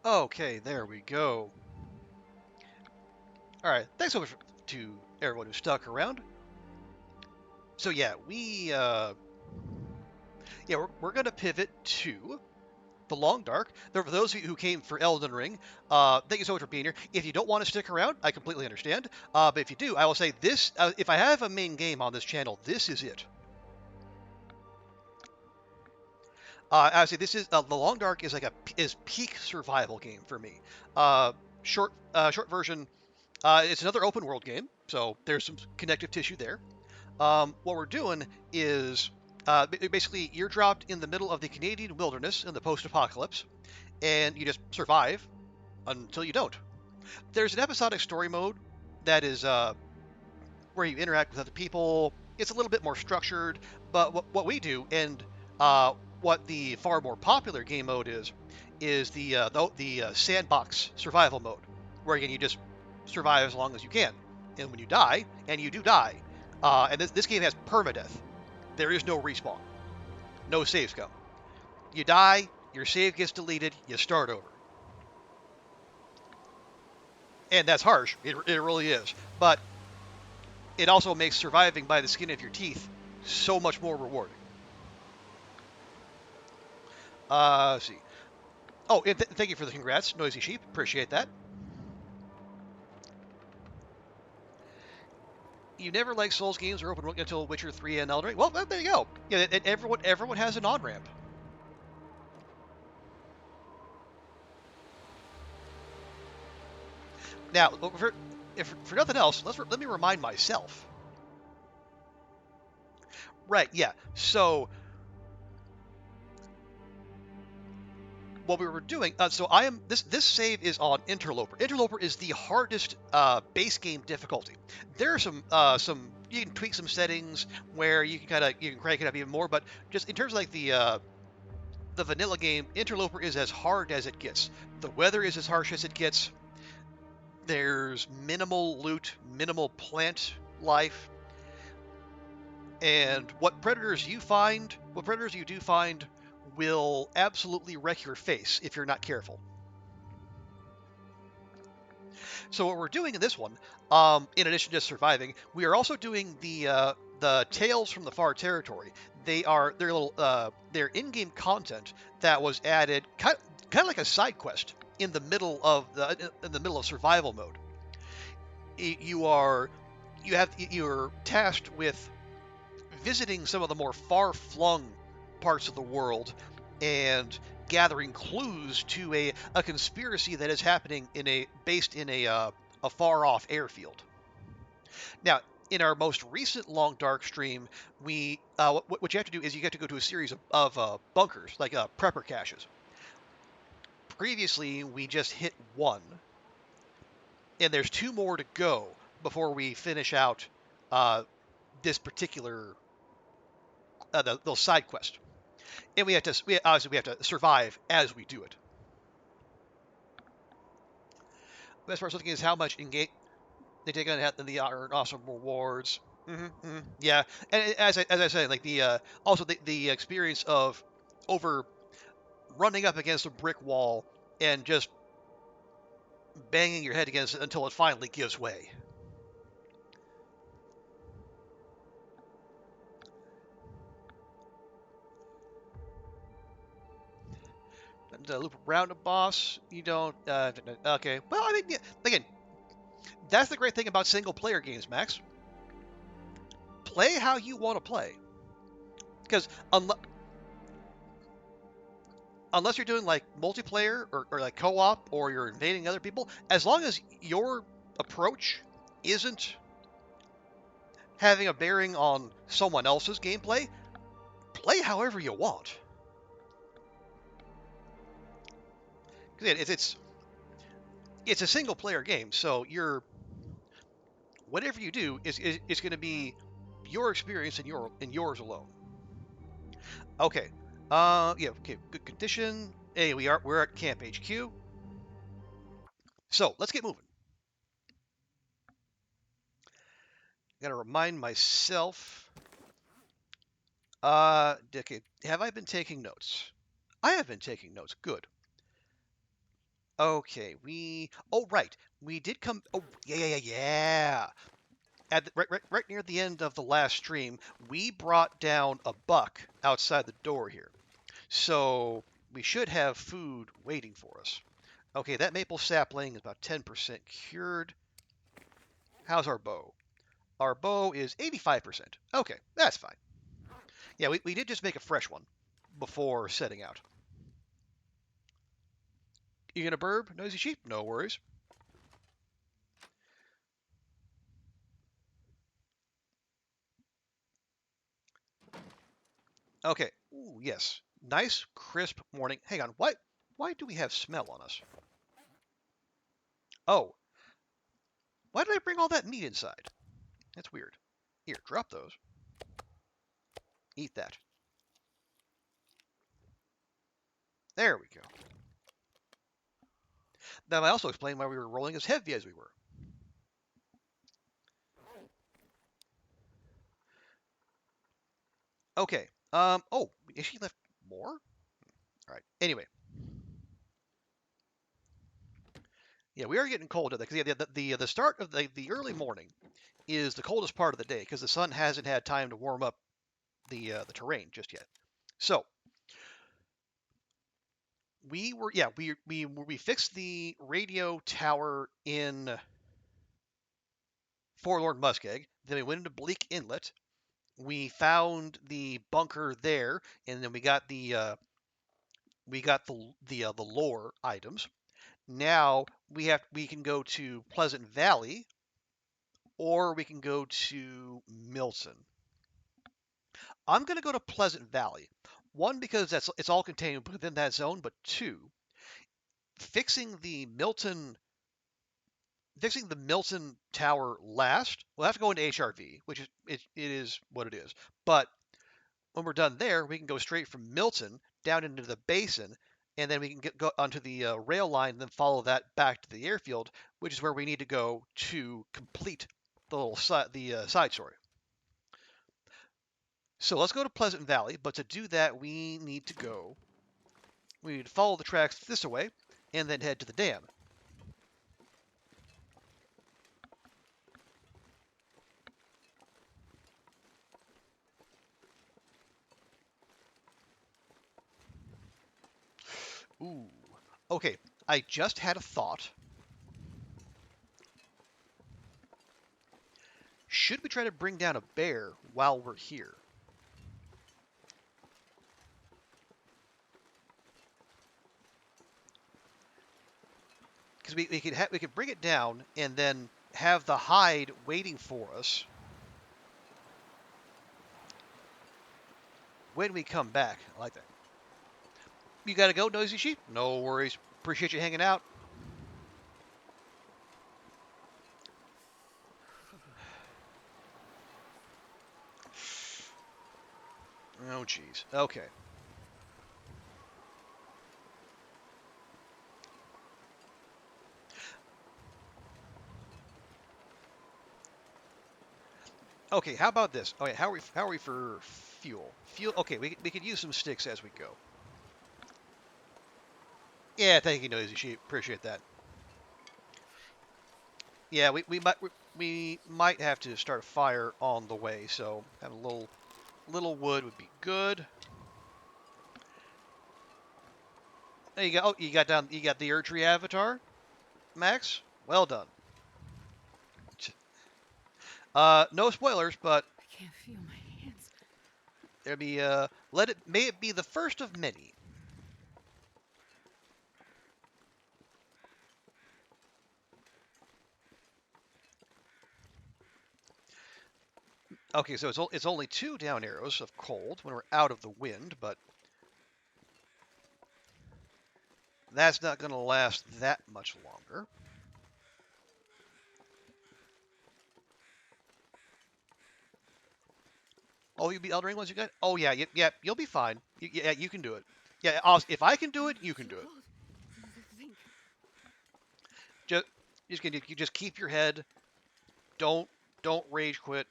Okay, there we go. All right, thanks so much to everyone who stuck around. So yeah, we're gonna pivot to the Long Dark. For those of you who came for Elden Ring, thank you so much for being here. If you don't want to stick around, I completely understand. But if you do, I will say this: if I have a main game on this channel, this is it. I would say this is the Long Dark is is peak survival game for me. Uh, short version. It's another open world game, so there's some connective tissue there. What we're doing is basically you're dropped in the middle of the Canadian wilderness in the post-apocalypse, and you just survive until you don't. There's an episodic story mode that is where you interact with other people. It's a little bit more structured, but what we do and what the far more popular game mode is the sandbox survival mode, where again you just survive as long as you can, and when you die, and you do die, and this game has permadeath. There is no respawn, no save scum. You die, your save gets deleted, you start over, and that's harsh. It really is, but it also makes surviving by the skin of your teeth so much more rewarding. Let's see. Oh, and thank you for the congrats, Noisy Sheep. Appreciate that. You never liked Souls games or open world until Witcher 3 and Elden Ring. Well, there you go. Yeah, and everyone has an on ramp. Now, for nothing else, let me remind myself. Right? Yeah. So what we were doing. So I am this save is on Interloper. Interloper is the hardest base game difficulty. There are some you can tweak some settings where you can crank it up even more, but just in terms of like the vanilla game, Interloper is as hard as it gets. The weather is as harsh as it gets. There's minimal loot, minimal plant life, and what predators you do find, will absolutely wreck your face if you're not careful. So what we're doing in this one, in addition to surviving, we are also doing the Tales from the Far Territory. They're in-game content that was added kind of like a side quest in the middle of survival mode. You're tasked with visiting some of the more far-flung parts of the world and gathering clues to a conspiracy that is happening based in a far-off airfield. Now, in our most recent Long Dark stream, what you have to do is you have to go to a series of bunkers, like prepper caches. Previously, we just hit one, and there's two more to go before we finish out this particular those side quests. And obviously we have to survive as we do it. The best part of something is how much engage they take on the awesome rewards. Yeah, and as I said, like also the experience of over running up against a brick wall and just banging your head against it until it finally gives way. And, loop around a boss, you don't. Okay, well, I mean, yeah, again, that's the great thing about single player games, Max. Play how you want to play, because unless you're doing like multiplayer or like co-op or you're invading other people, as long as your approach isn't having a bearing on someone else's gameplay, play however you want. It's a single player game, so whatever you do is going to be your experience and yours alone. Okay. Yeah. Okay. Good condition. Hey, we're at Camp HQ. So let's get moving. Gotta remind myself. Okay. Have I been taking notes? I have been taking notes. Good. Okay, oh, right. We did come. Oh, yeah, yeah, yeah, yeah. Right near the end of the last stream, we brought down a buck outside the door here. So we should have food waiting for us. Okay, that maple sapling is about 10% cured. How's our bow? Our bow is 85%. Okay, that's fine. Yeah, we did just make a fresh one before setting out. You gonna burb, noisy sheep? No worries. Okay. Ooh, yes. Nice, crisp morning. Hang on. Why do we have smell on us? Oh, why did I bring all that meat inside? That's weird. Here, drop those. Eat that. There we go. That might also explain why we were rolling as heavy as we were. Okay. Oh, is she left more? All right. Anyway. Yeah, we are getting cold because yeah, the start of the early morning is the coldest part of the day because the sun hasn't had time to warm up the terrain just yet. So we fixed the radio tower in Forlorn Muskeg. Then we went into Bleak Inlet. We found the bunker there, and then we got the lore items. Now we can go to Pleasant Valley, or we can go to Milton. I'm gonna go to Pleasant Valley. One, because it's all contained within that zone, but two, fixing the Milton fixing the Milton Tower last. We'll have to go into HRV, which it is what it is. But when we're done there, we can go straight from Milton down into the basin, and then we can go onto the rail line, and then follow that back to the airfield, which is where we need to go to complete the little side story. So let's go to Pleasant Valley, but to do that, we need to follow the tracks this way, and then head to the dam. Ooh. Okay, I just had a thought. Should we try to bring down a bear while we're here? Because we could bring it down and then have the hide waiting for us when we come back. I like that. You gotta go, noisy sheep? No worries. Appreciate you hanging out. Oh, jeez. Okay. Okay, how about this? Okay, how are we for fuel? Fuel. Okay, we could use some sticks as we go. Yeah, thank you, noisy sheep. Appreciate that. Yeah, we might have to start a fire on the way, so have a little wood would be good. There you go. Oh, you got the Erdtree avatar, Max. Well done. No spoilers, but I can't feel my hands. there'll be may it be the first of many. Okay, so it's only 2 down arrows of cold when we're out of the wind, but that's not going to last that much longer. Oh, you beat Elden Ring once you got? Oh yeah, yep, you'll be fine. Yeah, you can do it. Yeah, if I can do it, you can do it. Just, you just keep your head. Don't don't rage quit.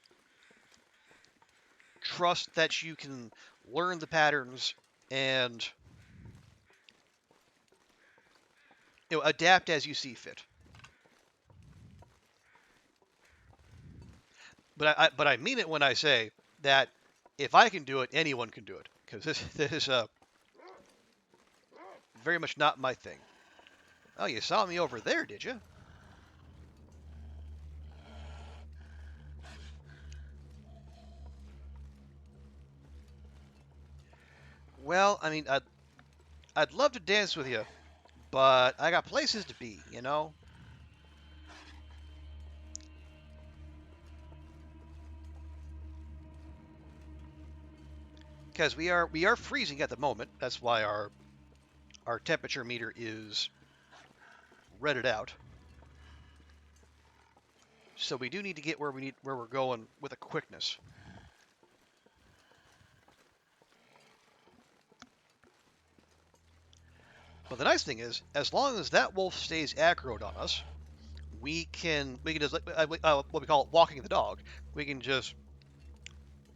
Trust that you can learn the patterns and adapt as you see fit. But I mean it when I say that if I can do it, anyone can do it. Because this is very much not my thing. Oh, you saw me over there, did you? Well, I mean, I'd love to dance with you, but I got places to be, you know? Because we are freezing at the moment. That's why our temperature meter is redded out. So we do need to get where we're going with a quickness. But the nice thing is, as long as that wolf stays aggroed on us, we can just what we call walking the dog. We can just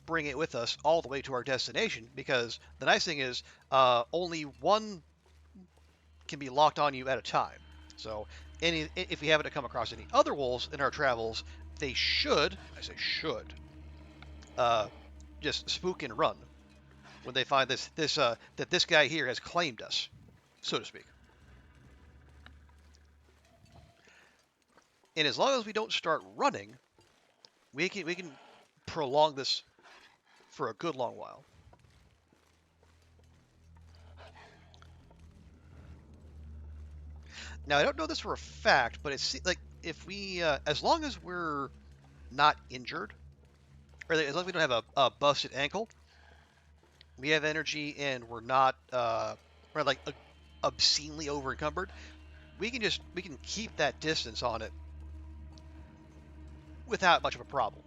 bring it with us all the way to our destination because the nice thing is only one can be locked on you at a time. So if we happen to come across any other wolves in our travels, they should, I say should, uh, just spook and run when they find that this guy here has claimed us, so to speak. And as long as we don't start running, we can prolong this for a good long while. Now I don't know this for a fact, but it's like if we, as long as we're not injured, or as long as we don't have a busted ankle, we have energy and we're like obscenely over encumbered. We can keep that distance on it without much of a problem.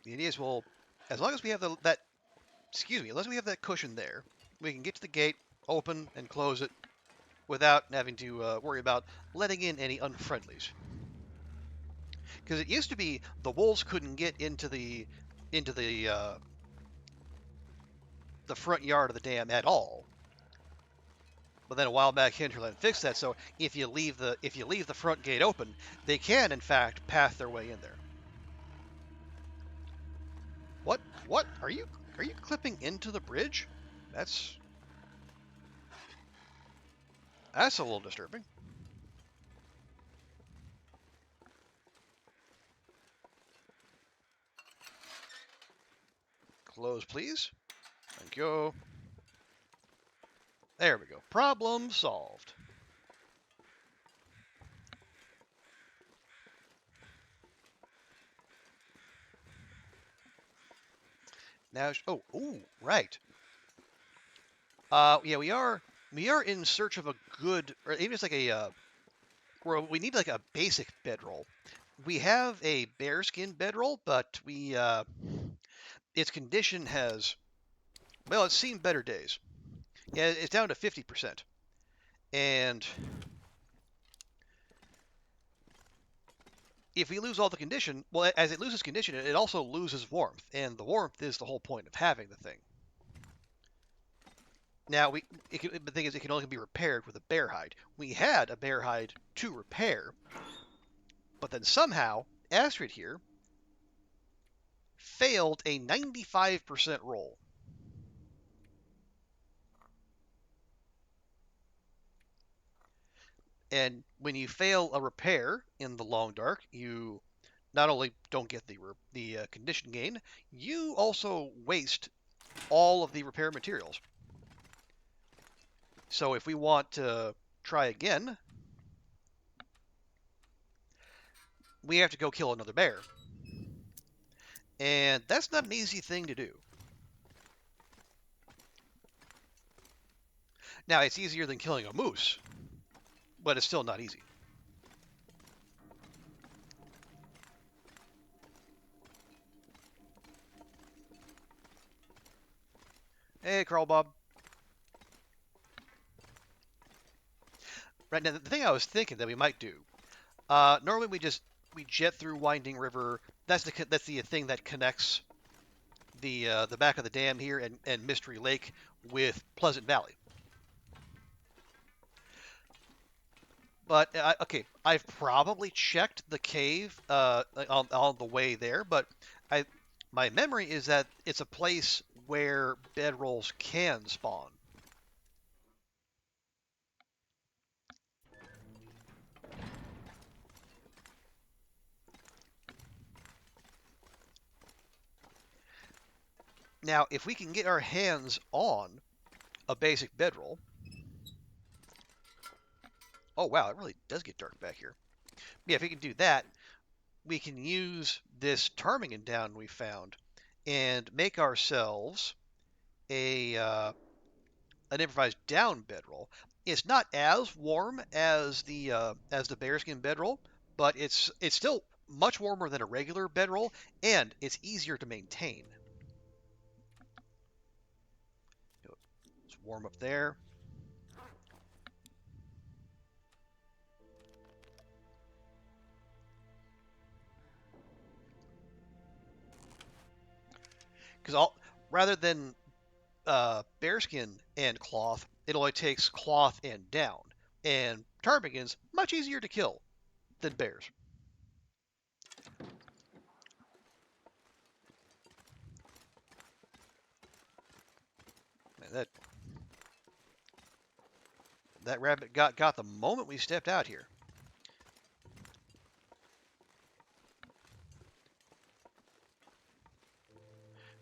The idea is, well, as long as we have that, excuse me, unless we have that cushion there, we can get to the gate, open and close it without having to worry about letting in any unfriendlies. Because it used to be the wolves couldn't get into the front yard of the dam at all. But then a while back, Hinterland fixed that. So if you leave the front gate open, they can in fact path their way in there. What? What? Are you clipping into the bridge? That's that's a little disturbing. Close, please. Thank you. There we go. Problem solved. Now, right. Yeah, we are in search of a good, or even just like where we need like a basic bedroll. We have a bearskin bedroll, but its condition has, well, it's seen better days. Yeah, it's down to 50%, and if we lose all the condition, well, as it loses condition, it also loses warmth, and the warmth is the whole point of having the thing. Now, the thing is, it can only be repaired with a bear hide. We had a bear hide to repair, but then somehow Astrid here failed a 95% roll. And when you fail a repair in the long dark, you not only don't get the condition gain, you also waste all of the repair materials. So if we want to try again, we have to go kill another bear. And that's not an easy thing to do. Now, it's easier than killing a moose, but it's still not easy. Hey, Carl Bob. Right now, the thing I was thinking that we might do, normally we just we jet through Winding River. That's the thing that connects the back of the dam here and Mystery Lake with Pleasant Valley. But okay, I've probably checked the cave on the way there, but I my memory is that it's a place where bedrolls can spawn. Now, if we can get our hands on a basic bedroll, oh wow, it really does get dark back here. Yeah, if we can do that, we can use this ptarmigan down we found and make ourselves a an improvised down bedroll. It's not as warm as the bearskin bedroll, but it's still much warmer than a regular bedroll, and it's easier to maintain. It's warm up there. Because all rather than bearskin and cloth, it only takes cloth and down. And ptarmigans much easier to kill than bears. Man, that rabbit got the moment we stepped out here.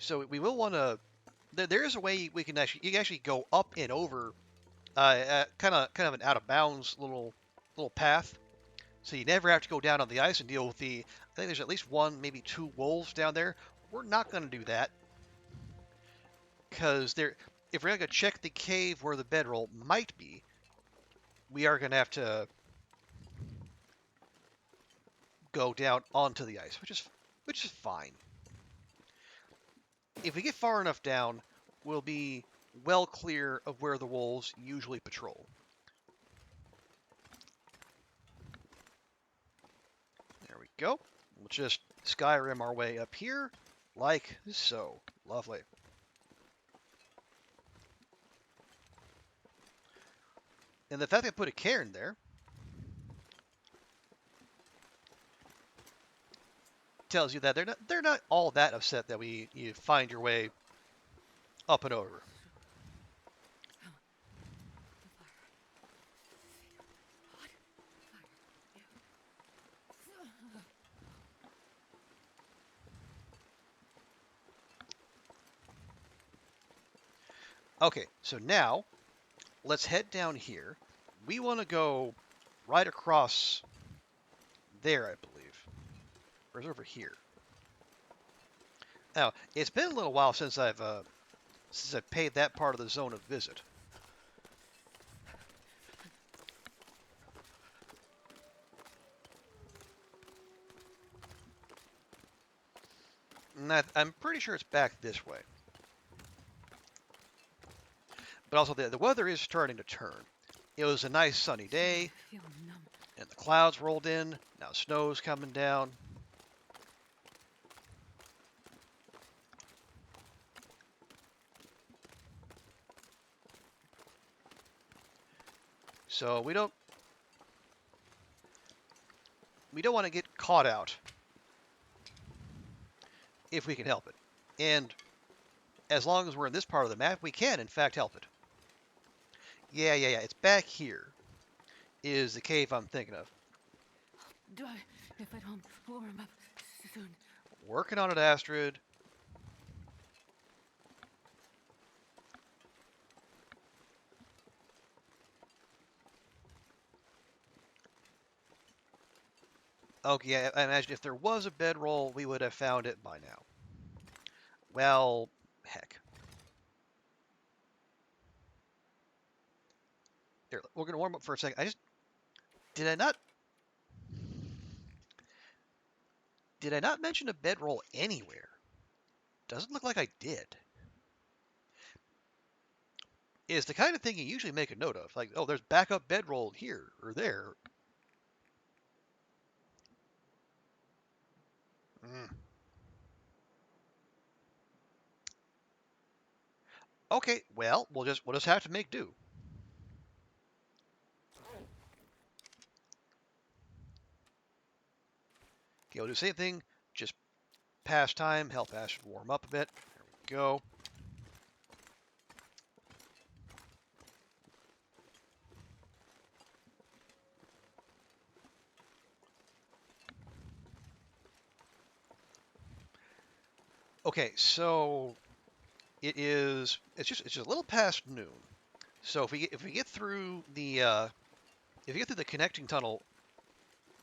So we will want to. There is a way we can actually you can actually go up and over, kind of an out of bounds little path. So you never have to go down on the ice and deal with the. I think there's at least one, maybe two wolves down there. We're not going to do that because there. If we're going to check the cave where the bedroll might be, we are going to have to go down onto the ice, which is fine. If we get far enough down, we'll be well clear of where the wolves usually patrol. There we go. We'll just Skyrim our way up here, like so. Lovely. And the fact they put a cairn there tells you that they're not all that upset that you find your way up and over. Okay, so now let's head down here. We want to go right across there, I believe. Or is it over here? Now, it's been a little while since I've paid that part of the zone a visit. And I'm pretty sure it's back this way. But also, the weather is starting to turn. It was a nice sunny day, and the clouds rolled in. Now snow's coming down. So we don't want to get caught out if we can help it. And as long as we're in this part of the map, we can in fact help it. Yeah. It's back here. Is the cave I'm thinking of. If I don't warm up soon. Working on it, Astrid. Okay, yeah, I imagine if there was a bedroll, we would have found it by now. Well, heck. Here, we're gonna warm up for a second. Did I not did I not mention a bedroll anywhere? Doesn't look like I did. Is the kind of thing you usually make a note of, like, oh, there's backup bedroll here or there. Mm. Okay, well, we'll just have to make do. Okay, we'll do the same thing. Just pass time, help Astrid warm up a bit. There we go. Okay, so it's just a little past noon. So if we get through the if you get through the connecting tunnel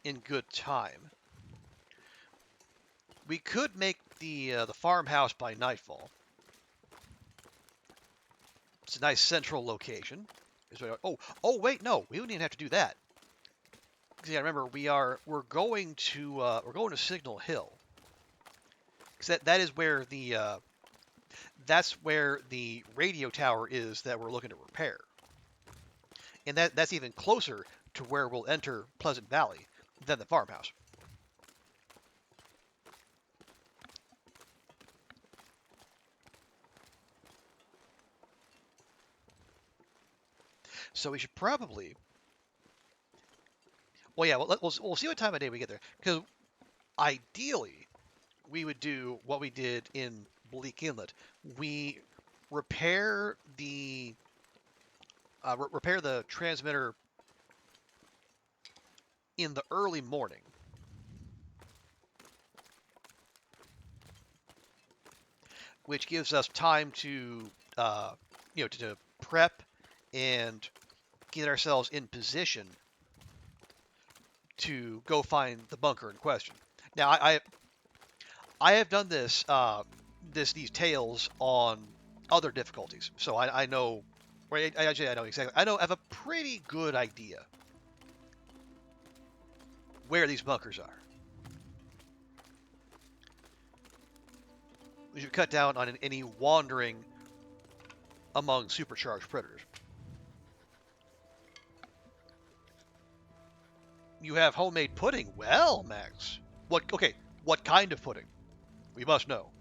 in good time, we could make the farmhouse by nightfall. It's a nice central location. Oh wait, no, we wouldn't even have to do that. Because yeah, remember we're going to Signal Hill. Because that is where the radio tower is that we're looking to repair, and that's even closer to where we'll enter Pleasant Valley than the farmhouse. So we should probably, well, yeah, we'll see what time of day we get there. Because ideally, we would do what we did in Bleak Inlet. We repair the transmitter in the early morning, which gives us time to to prep and get ourselves in position to go find the bunker in question. Now, I have done these tales on other difficulties, so I know. Right, I know exactly. I have a pretty good idea where these bunkers are. We should cut down on any wandering among supercharged predators. You have homemade pudding. Well, Max. What? Okay. What kind of pudding? We must know.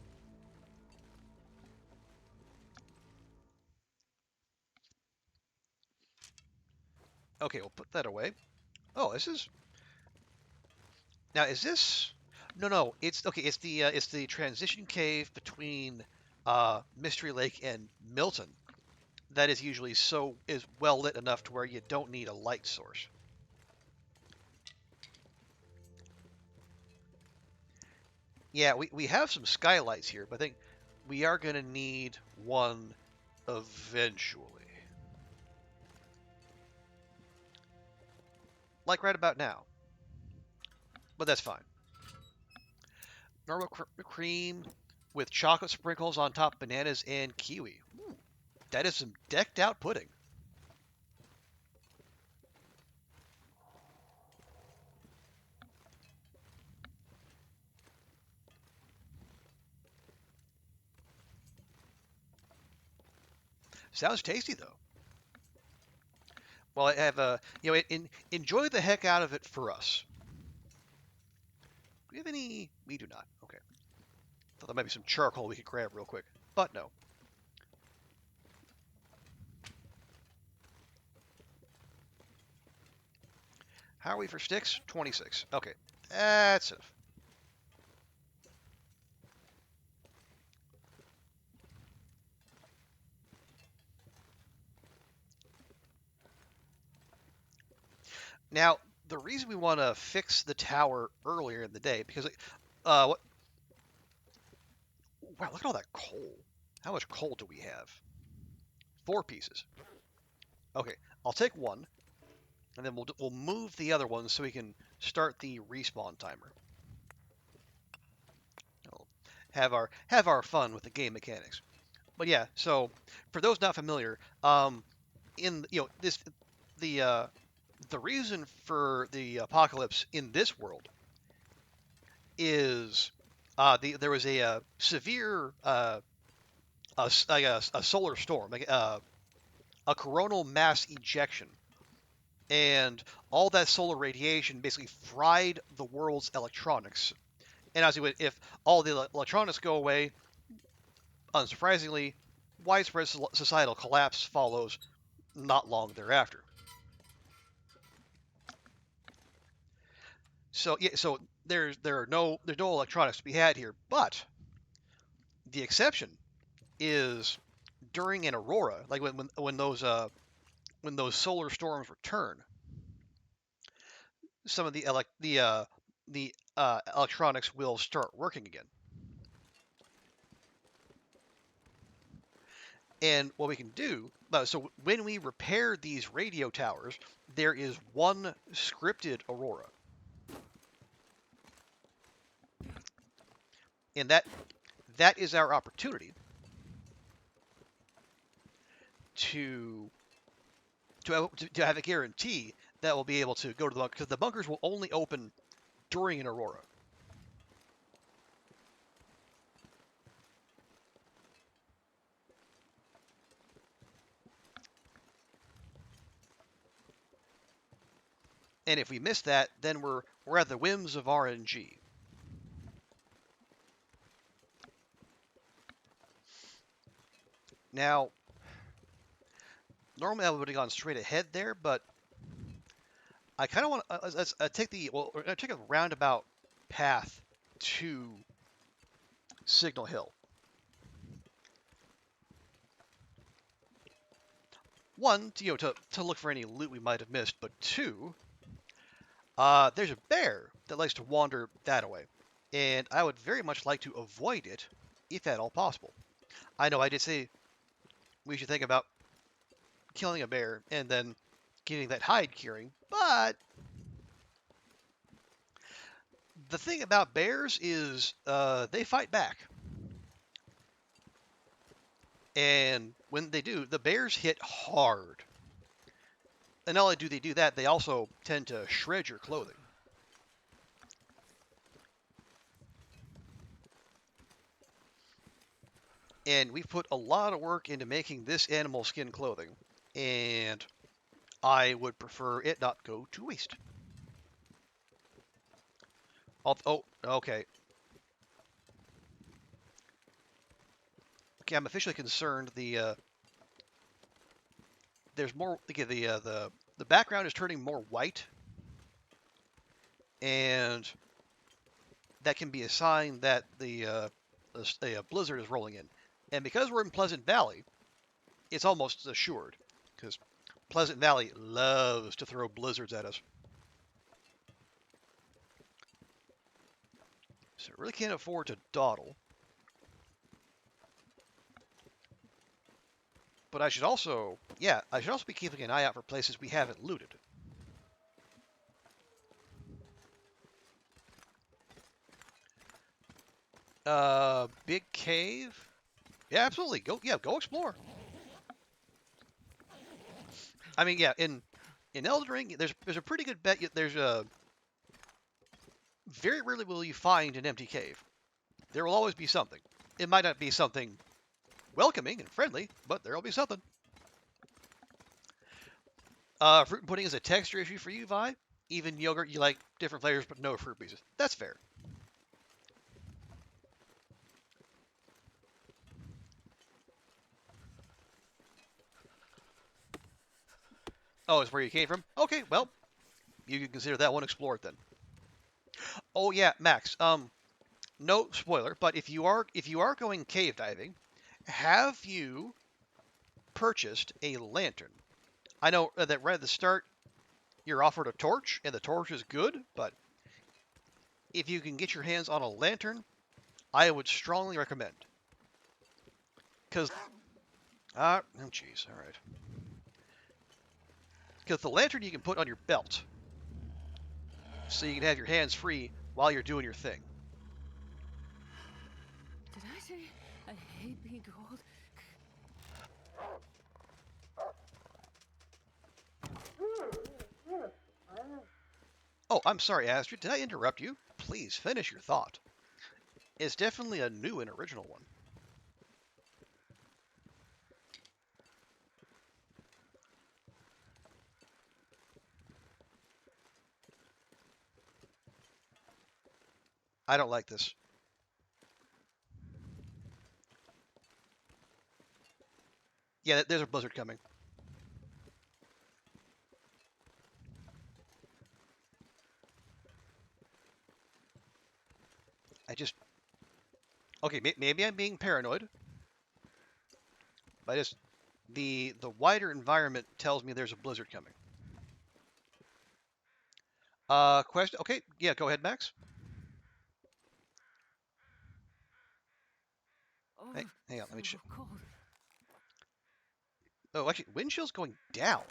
Okay, we'll put that away. Oh, this is now. Is this? No, no. It's okay. It's the transition cave between Mystery Lake and Milton that is well lit enough to where you don't need a light source. Yeah, we have some skylights here, but I think we are gonna need one eventually. Like right about now. But that's fine. Normal cream with chocolate sprinkles on top, bananas and kiwi. Ooh, that is some decked out pudding. Sounds tasty though. Well, I have enjoy the heck out of it for us. Do we have any? We do not. Okay. Thought there might be some charcoal we could grab real quick, but no. How are we for sticks? 26. Okay, that's enough. Now, the reason we want to fix the tower earlier in the day because what? Wow, look at all that coal. How much coal do we have? 4 pieces. Okay, I'll take one, and then we'll move the other one so we can start the respawn timer. We'll have our fun with the game mechanics. But yeah, so for those not familiar, in this the reason for the apocalypse in this world is there was a severe a solar storm, a coronal mass ejection, and all that solar radiation basically fried the world's electronics, And obviously, if all the electronics go away, unsurprisingly, widespread societal collapse follows not long thereafter. So yeah, so there's no electronics to be had here, but the exception is during an aurora, like when those solar storms return, some of the electronics will start working again. And what we can do, so when we repair these radio towers, there is one scripted aurora, and that is our opportunity to to have a guarantee that we'll be able to go to the bunker, because the bunkers will only open during an aurora. And if we miss that, then we're at the whims of RNG. Now, normally I would have gone straight ahead there, but I kind of want to let's take take a roundabout path to Signal Hill. One, to look for any loot we might have missed, but two, there's a bear that likes to wander that way, and I would very much like to avoid it, if at all possible. I know I did say we should think about killing a bear and then getting that hide curing, but the thing about bears is they fight back. And when they do, the bears hit hard. And not only do they do that, they also tend to shred your clothing. And we've put a lot of work into making this animal skin clothing, and I would prefer it not go to waste. Oh, okay. Okay, I'm officially concerned. There's more. Okay, the background is turning more white, and that can be a sign that a blizzard is rolling in. And because we're in Pleasant Valley, it's almost assured, because Pleasant Valley loves to throw blizzards at us. So I really can't afford to dawdle. But I should also be keeping an eye out for places we haven't looted. Big cave? Yeah, absolutely. Go explore. I mean, yeah, in Elden Ring, there's a pretty good bet. There's a very rarely will you find an empty cave. There will always be something. It might not be something welcoming and friendly, but there'll be something. Fruit and pudding is a texture issue for you, Vi. Even yogurt, you like different flavors, but no fruit pieces. That's fair. Oh, it's where you came from? Okay, well, you can consider that one explored then. Oh yeah, Max. No spoiler, but if you are going cave diving, have you purchased a lantern? I know that right at the start you're offered a torch, and the torch is good, but if you can get your hands on a lantern, I would strongly recommend. Because, oh jeez, all right. Because the lantern you can put on your belt, so you can have your hands free while you're doing your thing. Did I say I hate being told? Oh, I'm sorry, Astrid. Did I interrupt you? Please finish your thought. It's definitely a new and original one. I don't like this. Yeah, there's a blizzard coming. I just okay. Maybe I'm being paranoid, but I just the wider environment tells me there's a blizzard coming. Question. Okay, yeah, go ahead, Max. Oh, Hey, hang on, let me so check. cold. Oh, actually, wind chill's going down.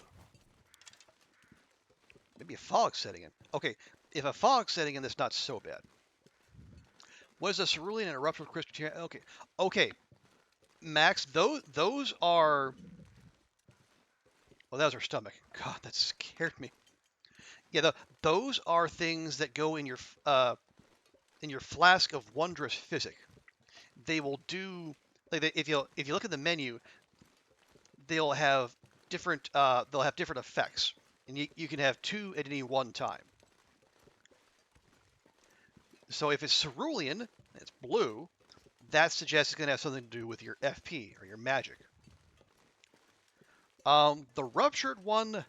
Maybe a fog setting in. Okay, if a fog setting in, that's not so bad. What is a cerulean and eruption crystal? Okay, okay, Max. Those are. Well, that was her stomach. God, that scared me. Yeah, those are things that go in your flask of wondrous physic. They will do like if you look at the menu, they'll have different effects, and you can have two at any one time. So if it's cerulean, it's blue, that suggests it's going to have something to do with your FP or your magic. The ruptured one,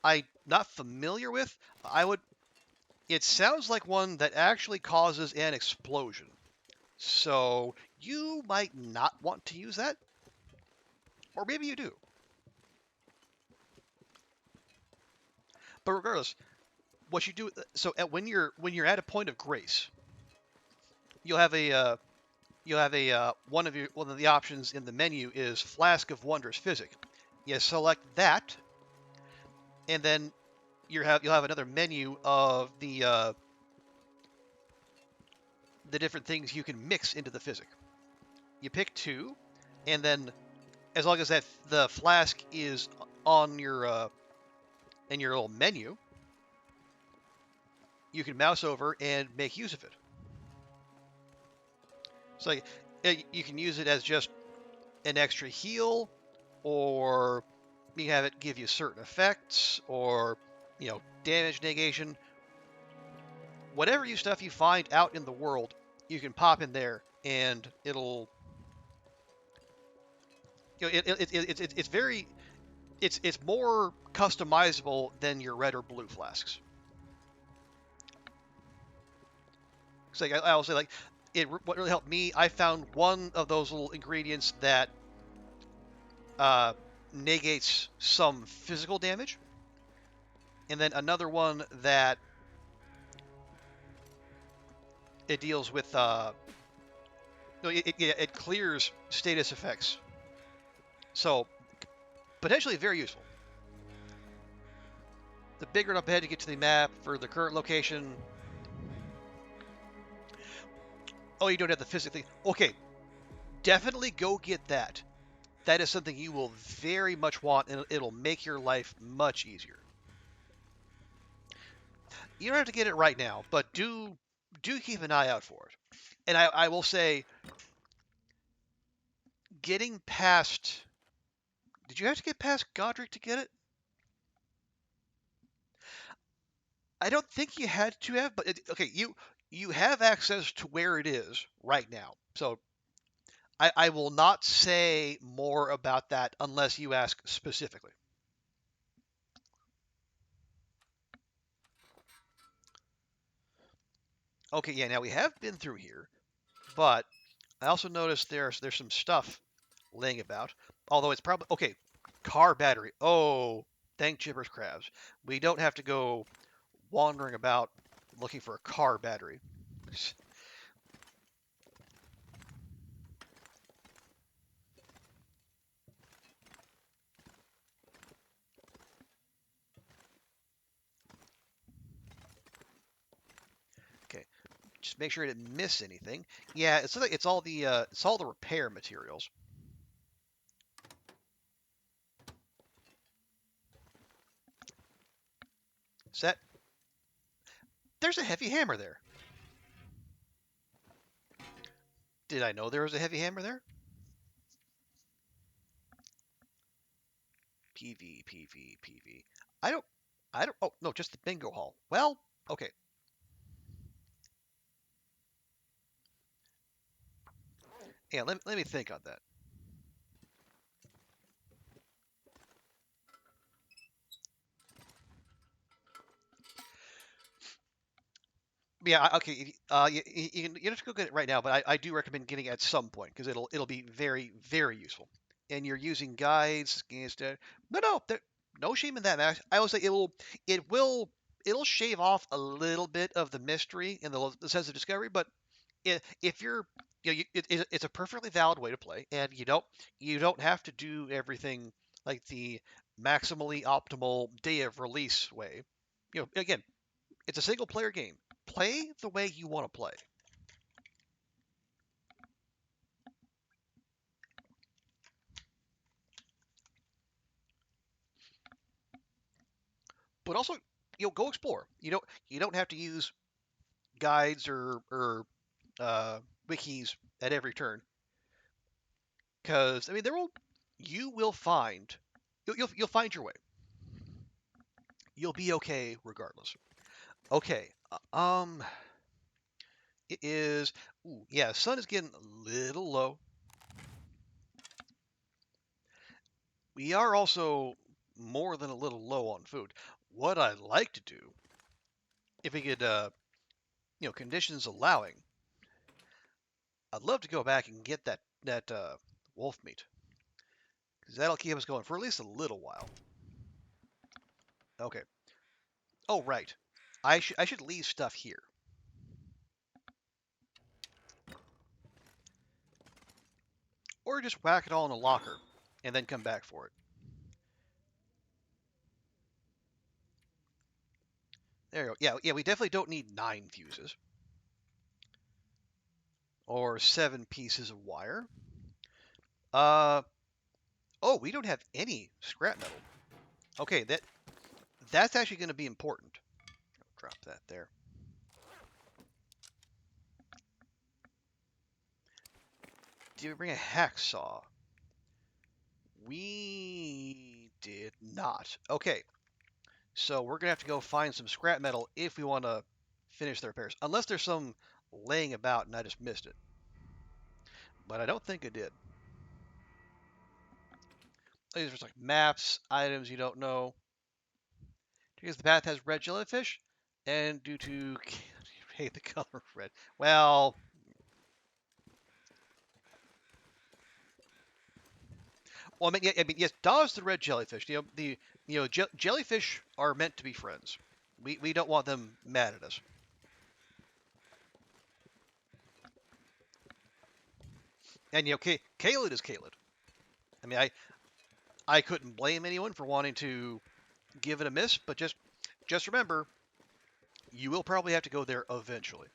I'm not familiar with. I would. It sounds like one that actually causes an explosion. So you might not want to use that, or maybe you do. But regardless, what you do. So when you're at a point of grace, you'll have a one of the options in the menu is Flask of Wondrous Physic. You select that, and then you'll have another menu of the different things you can mix into the physic. You pick two, and then as long as that the flask is on your in your little menu, you can mouse over and make use of it. So you can use it as just an extra heal, or you can have it give you certain effects, or damage negation. Whatever stuff you find out in the world, you can pop in there, and it'll it's very it's more customizable than your red or blue flasks. So like, I'll say like what really helped me, I found one of those little ingredients that uh, negates some physical damage, and then another one that it deals with no, it clears status effects. So potentially very useful. The bigger up ahead to get to the map for the current location. Oh, you don't have the physically. Okay, definitely go get that. That is something you will very much want, and it'll make your life much easier. You don't have to get it right now, but do keep an eye out for it. And I will say, getting past. Did you have to get past Godric to get it? I don't think you had to have, but okay, you have access to where it is right now. So I will not say more about that unless you ask specifically. Okay, yeah, now we have been through here, but I also noticed there's some stuff laying about. Although it's probably okay. Car battery. Oh, thank Jibbers Crabs. We don't have to go wandering about looking for a car battery. Okay, just make sure I didn't miss anything. Yeah, it's all the repair materials. Set. There's a heavy hammer there. Did I know there was a heavy hammer there? PV, PV, PV. I don't, I don't. Oh no, just the bingo hall. Well, okay. Yeah, let me think on that. Yeah, okay. You don't have to go get it right now, but I do recommend getting it at some point because it'll be very very useful. And you're using guides instead. No, no shame in that, Max. I will say it will it'll shave off a little bit of the mystery and the sense of discovery. But if you're it's a perfectly valid way to play, and you don't have to do everything like the maximally optimal day of release way. Again, it's a single player game. Play the way you want to play. But also, go explore. You don't have to use guides or uh, wikis at every turn because I mean you will find you'll find your way. You'll be okay regardless. Okay. It is. Ooh, yeah, sun is getting a little low. We are also more than a little low on food. What I'd like to do, if we could, conditions allowing, I'd love to go back and get that wolf meat because that'll keep us going for at least a little while. Okay. Oh, right. I should leave stuff here, or just whack it all in a locker, and then come back for it. There you go. Yeah, yeah. We definitely don't need 9 fuses or 7 pieces of wire. Uh oh, we don't have any scrap metal. Okay, that's actually going to be important. Drop that there. Did we bring a hacksaw? We did not. Okay, so we're gonna have to go find some scrap metal if we want to finish the repairs. Unless there's some laying about and I just missed it. But I don't think I did. There's like maps, items you don't know. Because the path has red jellyfish, and due to hate the color of red. Well, I mean, yes, Daw's the red jellyfish. Jellyfish are meant to be friends. We don't want them mad at us. And Caelid is Caelid. I mean, I couldn't blame anyone for wanting to give it a miss, but just remember, you will probably have to go there eventually.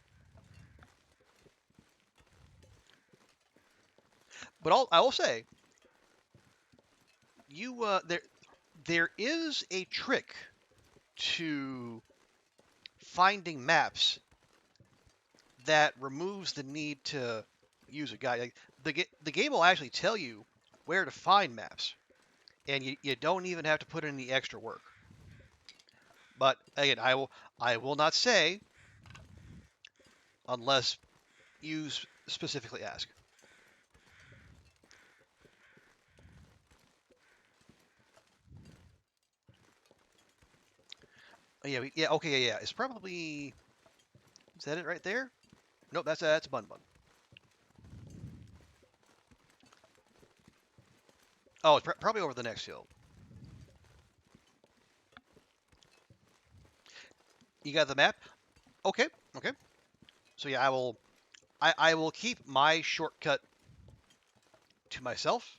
But I will say, there is a trick to finding maps that removes the need to use a guide. Like, the game will actually tell you where to find maps, and you don't even have to put in the extra work. But again, I will not say unless you specifically ask. Yeah, yeah, okay, yeah, yeah. It's probably is that it right there? Nope, that's a bun bun. Oh, it's probably over the next hill. You got the map? Okay, okay. So yeah, I will keep my shortcut to myself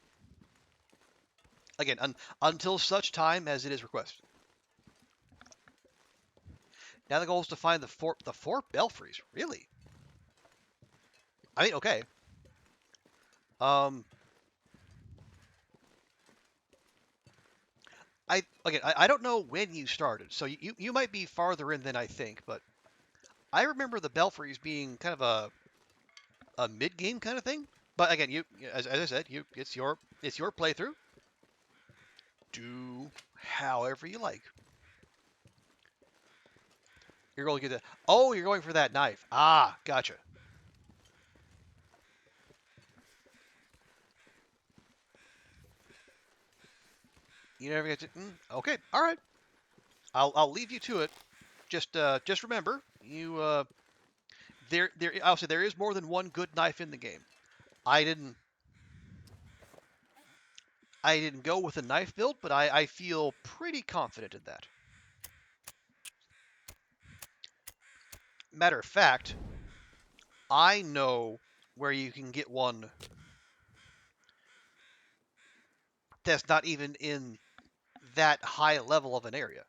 again until such time as it is requested. Now the goal is to find the four belfries. Really? I mean, okay. Um, I don't know when you started, so you might be farther in than I think, but I remember the belfries being kind of a mid game kind of thing. But again, as I said, it's your playthrough. Do however you like. You're going to get that. Oh, you're going for that knife. Ah, gotcha. You never get to. Okay, all right. I'll leave you to it. Just remember, I'll say there is more than one good knife in the game. I didn't I didn't go with a knife build, but I feel pretty confident in that. Matter of fact, I know where you can get one that's not even in that high level of an area.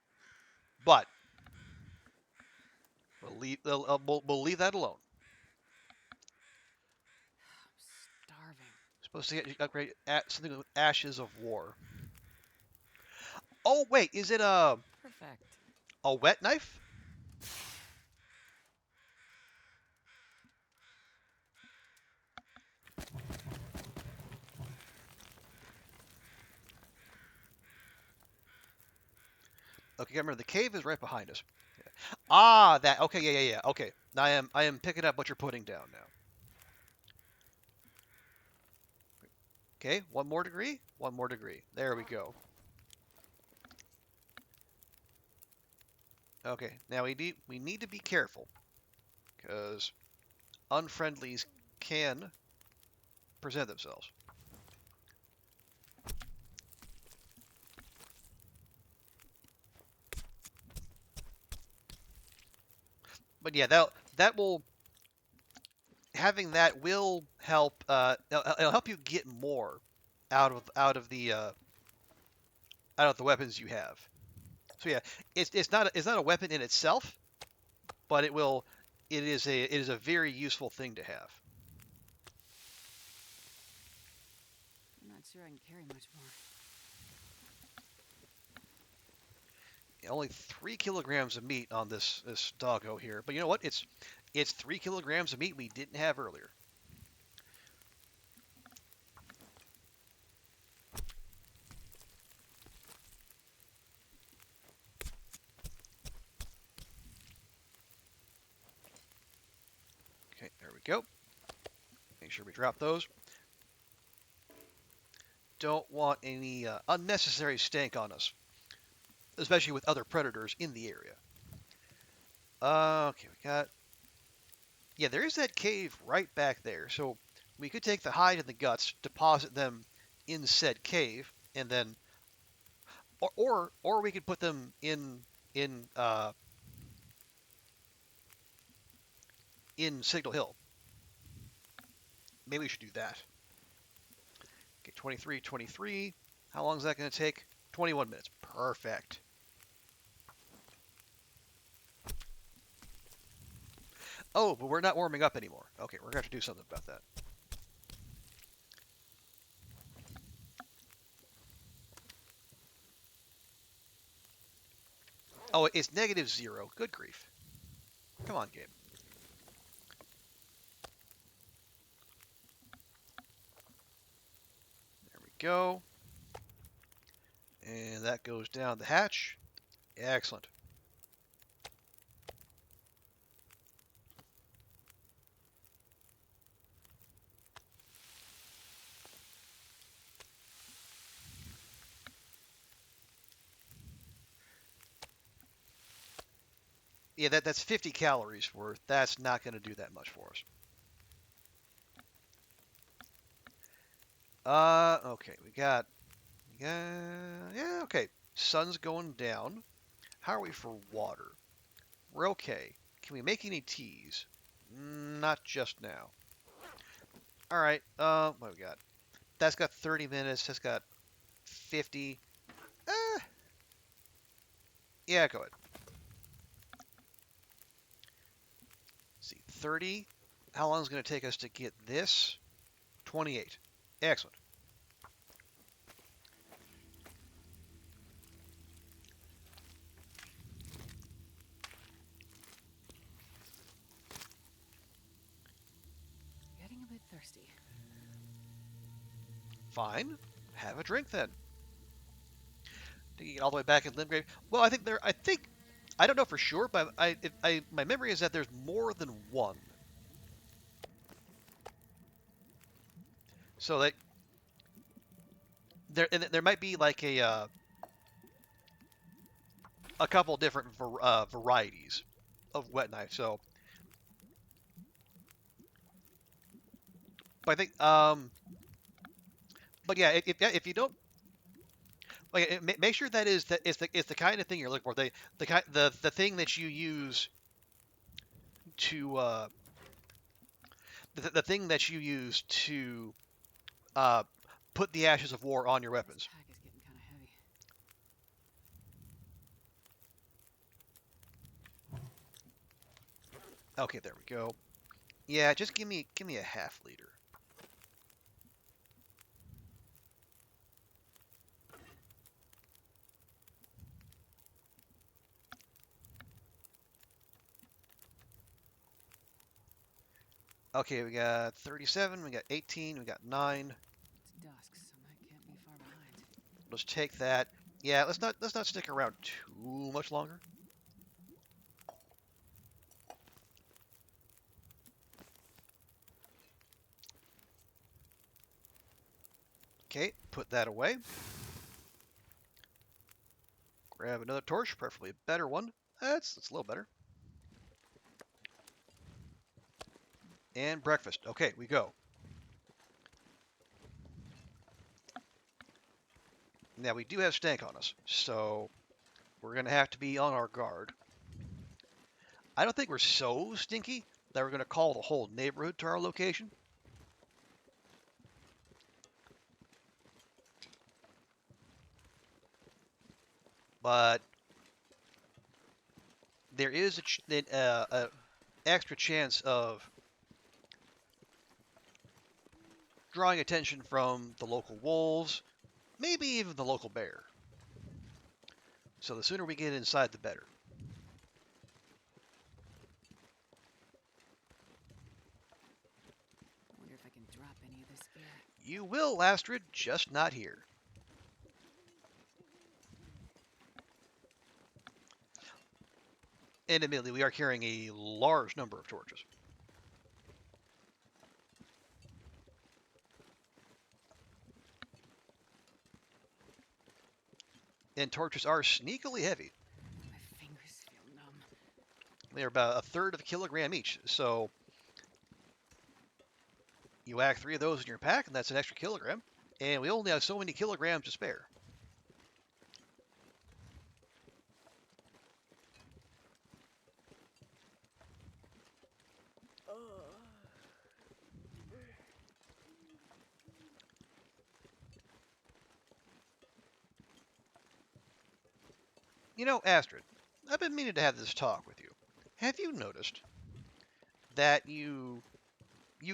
But we'll leave that alone. I'm starving. Supposed to get upgrade at something with Ashes of War. Oh wait, is it Perfect. a wet knife? Okay, remember the cave is right behind us. Ah, that. Okay, yeah. Okay, I am picking up what you're putting down now. Okay, one more degree, one more degree. There we go. Okay, now we need to be careful because unfriendlies can present themselves. But yeah, that will having that will help. It'll help you get more out of the weapons you have. So yeah, it's not a weapon in itself, but it is a very useful thing to have. I'm not sure I can carry much more. Only 3 kilograms of meat on this doggo here, but you know what? It's 3 kilograms of meat we didn't have earlier. Okay, there we go. Make sure we drop those. Don't want any unnecessary stank on us, especially with other predators in the area. Okay, we got. Yeah, there is that cave right back there, so we could take the hide and the guts, deposit them in said cave, and then, or we could put them in Signal Hill. Maybe we should do that. Okay, 23, 23. How long is that going to take? 21 minutes. Perfect. Oh, but we're not warming up anymore. Okay, we're going to have to do something about that. Oh, it's -0. Good grief. Come on, game. There we go. And that goes down the hatch. Excellent. Yeah, that's 50 calories worth. That's not going to do that much for us. Okay, yeah, okay. Sun's going down. How are we for water? We're okay. Can we make any teas? Not just now. All right. What we got? That's got 30 minutes. That's got 50. Uh, yeah, go ahead. Let's see, 30. How long is it going to take us to get this? 28. Excellent. Getting a bit thirsty. Fine. Have a drink then. Did you get all the way back in Limgrave? Well, I think there. I think I don't know for sure, but my memory is that there's more than one. So that there might be like a a couple different varieties of wet knife. So, but I think, but yeah, if you don't like, make sure that is the kind of thing you're looking for. The thing that you use to the thing that you use to uh, put the ashes of war on your This weapons. pack is getting kind of heavy. Okay, there we go. Yeah, just give me a half liter. Okay, we got 37, we got 18, we got 9. It's dusk, so I can't be far behind. Let's take that. Yeah, let's not stick around too much longer. Okay, put that away. Grab another torch, preferably a better one. That's a little better. And breakfast. Okay, we go. Now we do have stank on us, so we're gonna have to be on our guard. I don't think we're so stinky that we're gonna call the whole neighborhood to our location. But there is a extra chance of drawing attention from the local wolves, maybe even the local bear. So the sooner we get inside, the better. I wonder if I can drop any of this gear. You will, Astrid, just not here. And admittedly, we are carrying a large number of torches. And torches are sneakily heavy. My fingers feel numb. They're about a third of a kilogram each. So you whack 3 of those in your pack, and that's an extra kilogram. And we only have so many kilograms to spare. You know, Astrid, I've been meaning to have this talk with you. Have you noticed that you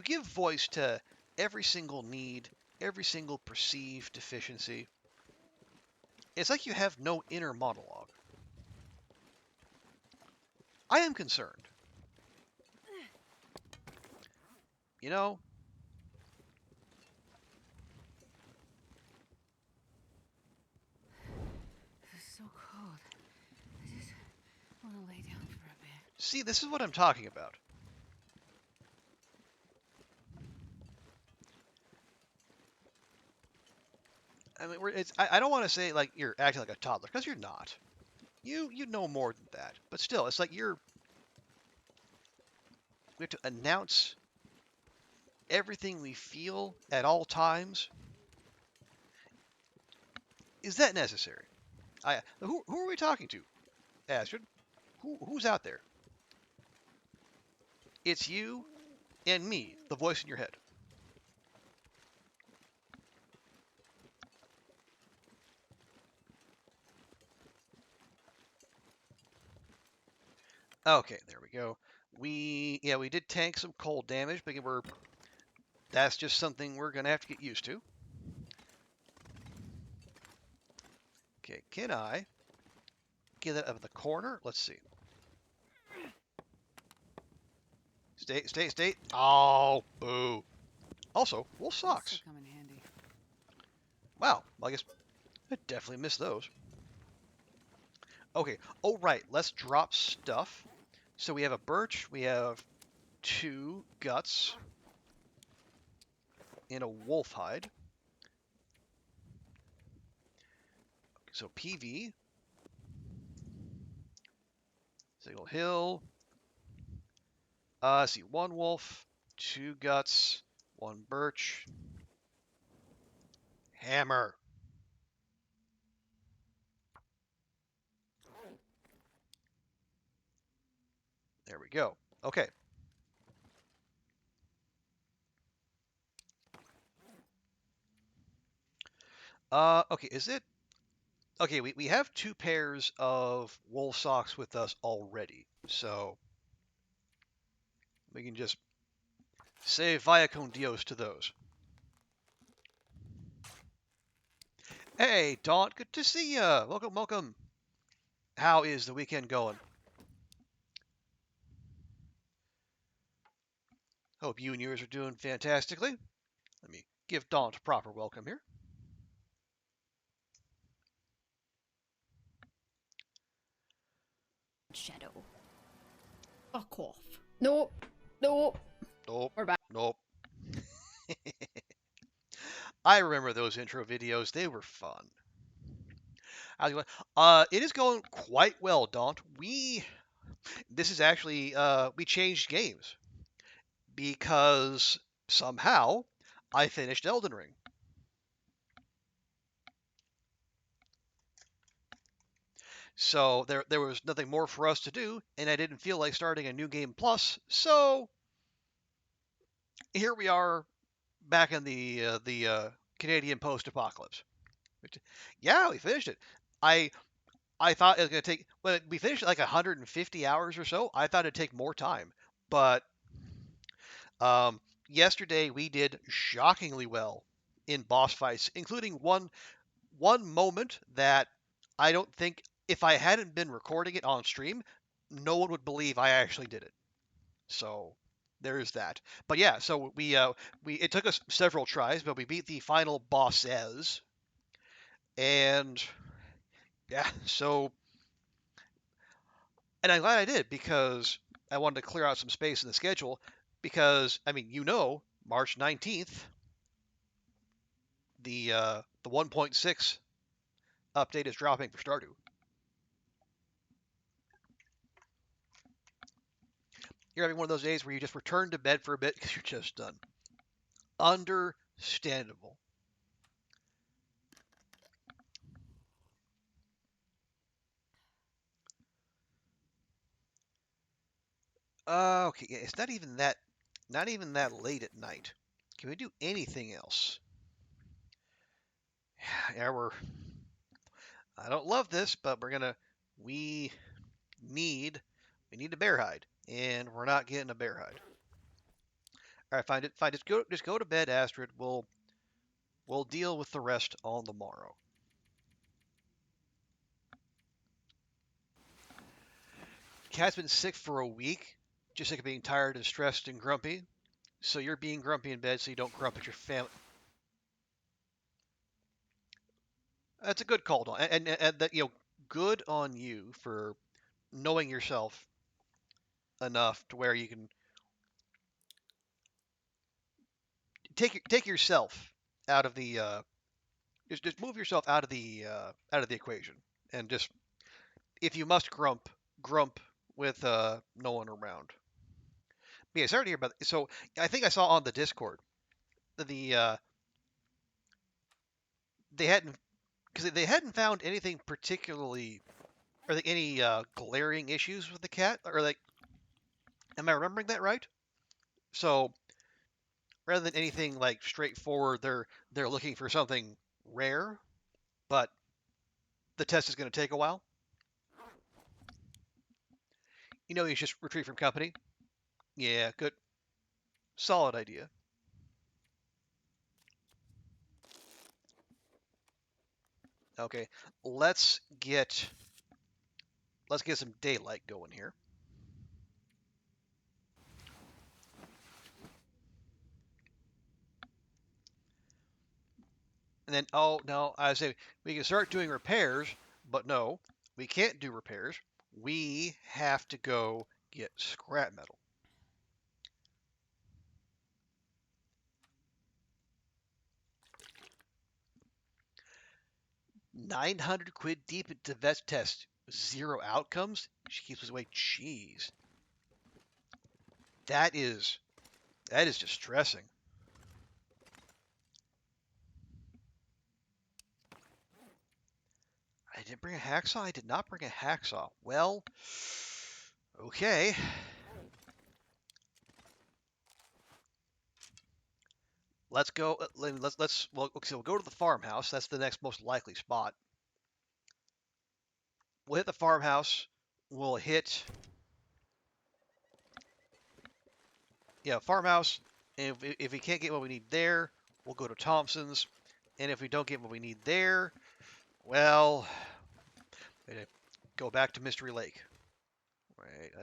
give voice to every single need, every single perceived deficiency? It's like you have no inner monologue. I am concerned. You know, It's so cold. I just want to lay down for a bit. see, this is what I'm talking about. I mean, I don't want to say like you're acting like a toddler, because you're not. You know more than that. But still, it's like we have to announce everything we feel at all times. Is that necessary? Who are we talking to, Astrid? Who's out there? It's you and me, the voice in your head. Okay, there we go. We did tank some cold damage, but that's just something we're gonna have to get used to. Okay, can I get that out of the corner? Let's see. Stay. Oh, boo. Also, wolf This will socks. come in handy. Wow, well, I guess I definitely missed those. Okay, oh right, let's drop stuff. So we have a birch, we have 2 guts, and a wolf hide. So PV. Signal Hill. See, one wolf, two guts, one birch, hammer. There we go. Okay. Okay, is it? Okay, we have two pairs of wool socks with us already, so we can just say via con Dios to those. Hey, Daunt, good to see ya. Welcome, welcome. How is the weekend going? Hope you and yours are doing fantastically. Let me give Daunt a proper welcome here. Shadow. Fuck off. No. No. Nope, We're back. nope. I remember those intro videos. They were fun. How's it going? It is going quite well, Daunt. This is actually we changed games because somehow I finished Elden Ring. So there was nothing more for us to do, and I didn't feel like starting a new game plus. So here we are back in the Canadian post-apocalypse. Yeah, we finished it. I I thought it was gonna take. When we finished like 150 hours or so, I thought it'd take more time, but um, yesterday we did shockingly well in boss fights, including one moment that I don't think if I hadn't been recording it on stream, no one would believe I actually did it. So there's that. But yeah, so we it took us several tries, but we beat the final bosses, and yeah, so and I'm glad I did because I wanted to clear out some space in the schedule because I mean March 19th the 1.6 update is dropping for Stardew. You're having one of those days where you just return to bed for a bit because you're just done. Understandable. Okay, yeah, it's not even that late at night. Can we do anything else? Yeah, I don't love this, but we need, we need a bear hide, and we're not getting a bear hide. All right, fine, fine. Just go to bed, Astrid. We'll deal with the rest on the morrow. Cat's been sick for a week, just sick of being tired and stressed and grumpy. So you're being grumpy in bed, so you don't grump at your family. That's a good call, Dawn. And that good on you for knowing yourself enough to where you can take yourself out of the just move yourself out of the equation, and just if you must grump with no one around. But yeah, sorry to hear about. So I think I saw on the Discord the they hadn't because they hadn't found anything particularly or like any glaring issues with the cat, or like, am I remembering that right? So rather than anything like straightforward, they're looking for something rare, but the test is going to take a while. He's just retrieved from company. Yeah, good, solid idea. Okay, let's get let's get some daylight going here. And then, oh no, I say we can start doing repairs, but no, we can't do repairs. We have to go get scrap metal. 900 quid deep into vet test. 0 outcomes. She keeps us away. Jeez, that is distressing. I didn't bring a hacksaw. I did not bring a hacksaw. Well, okay. Let's go. Let's. Well, okay, so we'll go to the farmhouse. That's the next most likely spot. We'll hit the farmhouse. We'll hit, yeah, farmhouse. And if we can't get what we need there, we'll go to Thompson's. And if we don't get what we need there, well, go back to Mystery Lake. Wait, I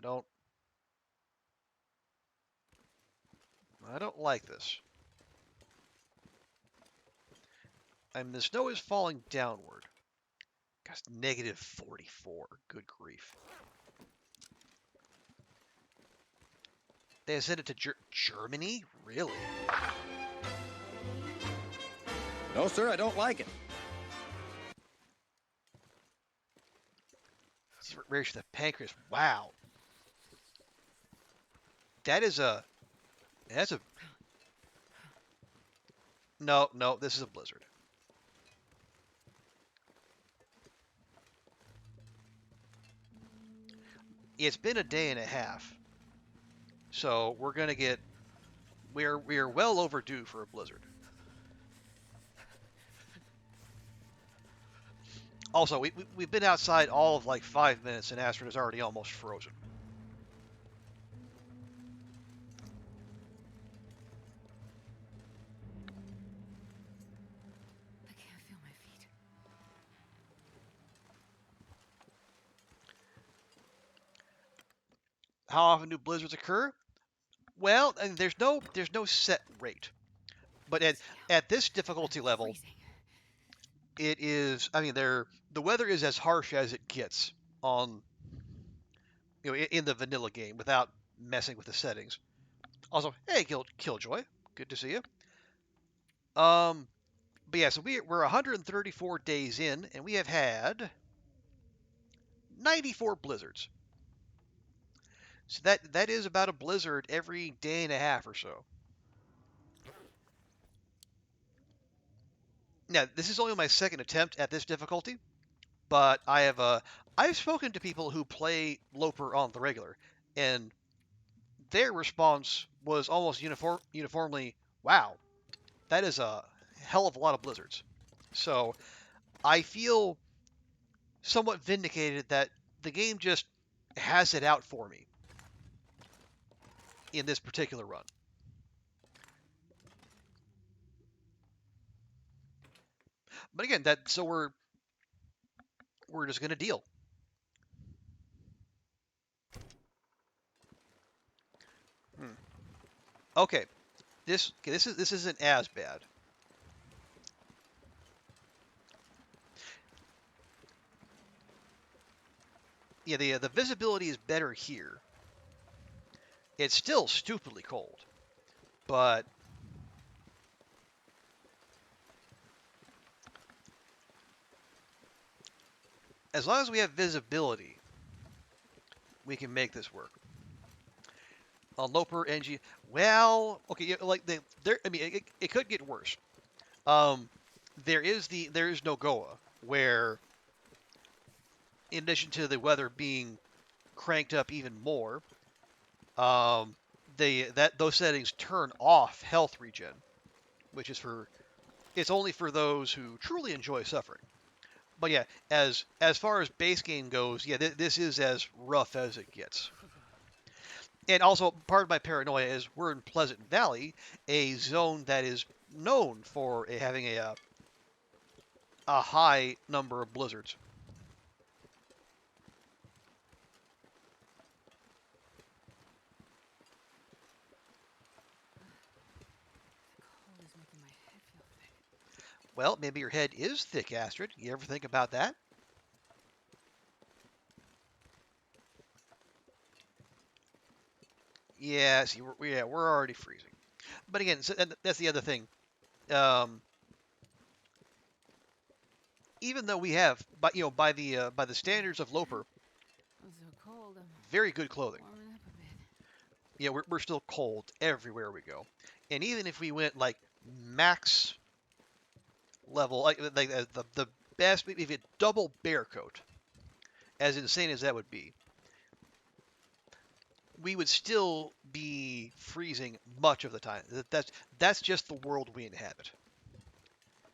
don't like this. I mean, the snow is falling downward. Gosh, negative 44. Good grief. They sent it to Germany? Really? No, sir, I don't like it. Rage the pancreas. Wow. That's a, no, this is a blizzard. It's been a day and a half. So we're going to get, we are well overdue for a blizzard. Also, we've been outside all of like 5 minutes and Astrid is already almost frozen. I can't feel my feet. How often do blizzards occur? Well, and there's no set rate. But at this difficulty level, Freezing. it is, I mean, the weather is as harsh as it gets on, in the vanilla game without messing with the settings. Also, hey, Killjoy, good to see you. Um, but yeah, so we're 134 days in, and we have had 94 blizzards. So that is about a blizzard every day and a half or so. Now, this is only my second attempt at this difficulty, but I've spoken to people who play Loper on the regular, and their response was almost uniformly, "Wow, that is a hell of a lot of blizzards." So I feel somewhat vindicated that the game just has it out for me in this particular run. But again, we're just gonna deal. Hmm. Okay, this isn't as bad. Yeah, the visibility is better here. It's still stupidly cold, but as long as we have visibility, we can make this work. On Loper NG, well, okay, yeah, like there. I mean, it could get worse. Um, there is no Goa where, in addition to the weather being cranked up even more, um, those settings turn off health regen, which is it's only for those who truly enjoy suffering. But yeah, as far as base game goes, yeah, this is as rough as it gets. And also, part of my paranoia is we're in Pleasant Valley, a zone that is known for having a high number of blizzards. The cold is making my head feel thick. Well, maybe your head is thick, Astrid. You ever think about that? Yeah, see, we're already freezing. But again, so, and that's the other thing. Um, even though we have, by the standards of Loper, I'm so cold. I'm very good clothing. warming up a bit. We're still cold everywhere we go, and even if we went like max level, like the best, if you double bear coat, as insane as that would be, we would still be freezing much of the time. That's just the world we inhabit.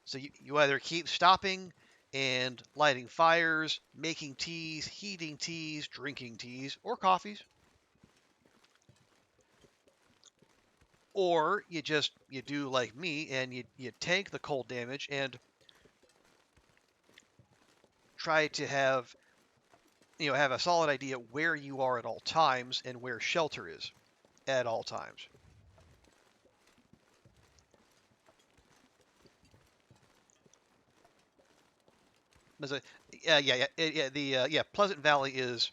So you either keep stopping and lighting fires, making teas, heating teas, drinking teas, or coffees, or you do like me and you tank the cold damage and try to have a solid idea where you are at all times and where shelter is at all times. There's a, yeah, Pleasant Valley is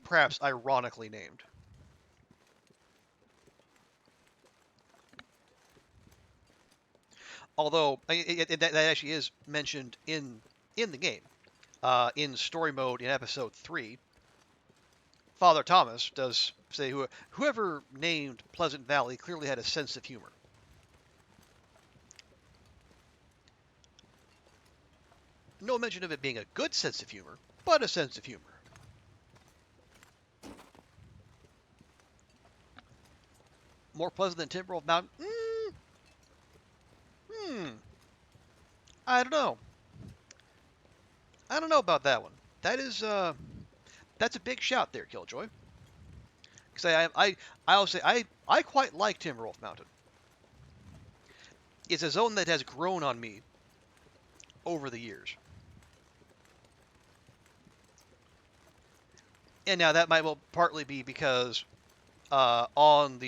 perhaps ironically named. Although that actually is mentioned in the game, in story mode in episode 3. Father Thomas does say whoever named Pleasant Valley clearly had a sense of humor. No mention of it being a good sense of humor, but a sense of humor. More pleasant than Timberwolf Mountain? Hmm. I don't know. I don't know about that one. That is that's a big shout there, Killjoy. Because I'll say I quite like Timberwolf Mountain. It's a zone that has grown on me over the years. And now that might well partly be because on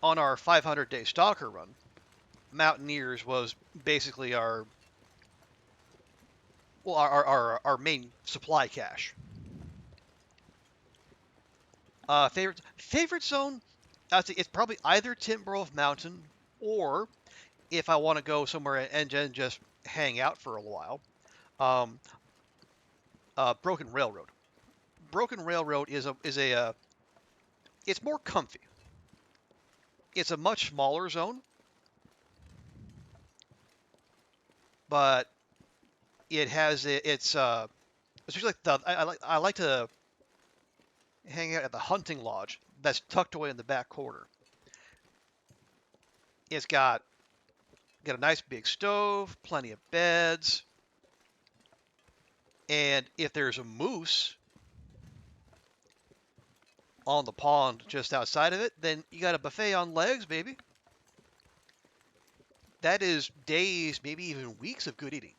our 500-day Stalker run, Mountaineers was basically our main supply cache. Favorite zone? I'd say it's probably either Timberwolf Mountain or if I want to go somewhere and just hang out for a while, um, Broken Railroad. Broken Railroad is a it's more comfy. It's a much smaller zone, but it's especially like I like to hang out at the hunting lodge that's tucked away in the back corner. It's got a nice big stove, plenty of beds, and if there's a moose on the pond just outside of it, then you got a buffet on legs, baby. That is days, maybe even weeks of good eating.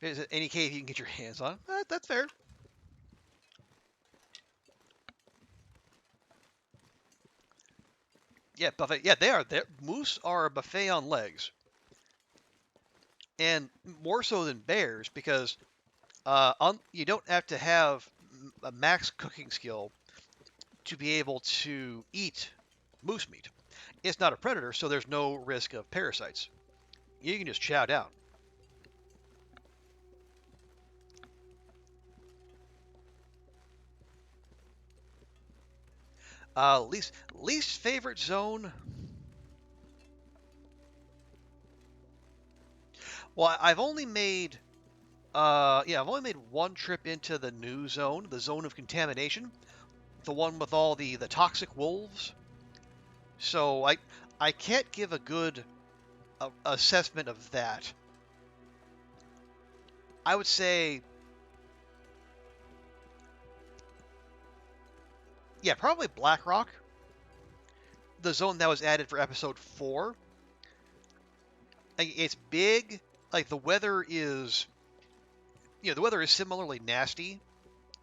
If there's any cave you can get your hands on, that's fair. Yeah, buffet. Yeah, they are. Moose are a buffet on legs, and more so than bears because you don't have to have a max cooking skill to be able to eat moose meat. It's not a predator, so there's no risk of parasites. You can just chow down. Least favorite zone. Well, I've only made one trip into the new zone, the zone of contamination, the one with all the toxic wolves. So I can't give a good assessment of that. I would say, yeah, probably Blackrock, the zone that was added for episode 4. It's big. Like the weather is similarly nasty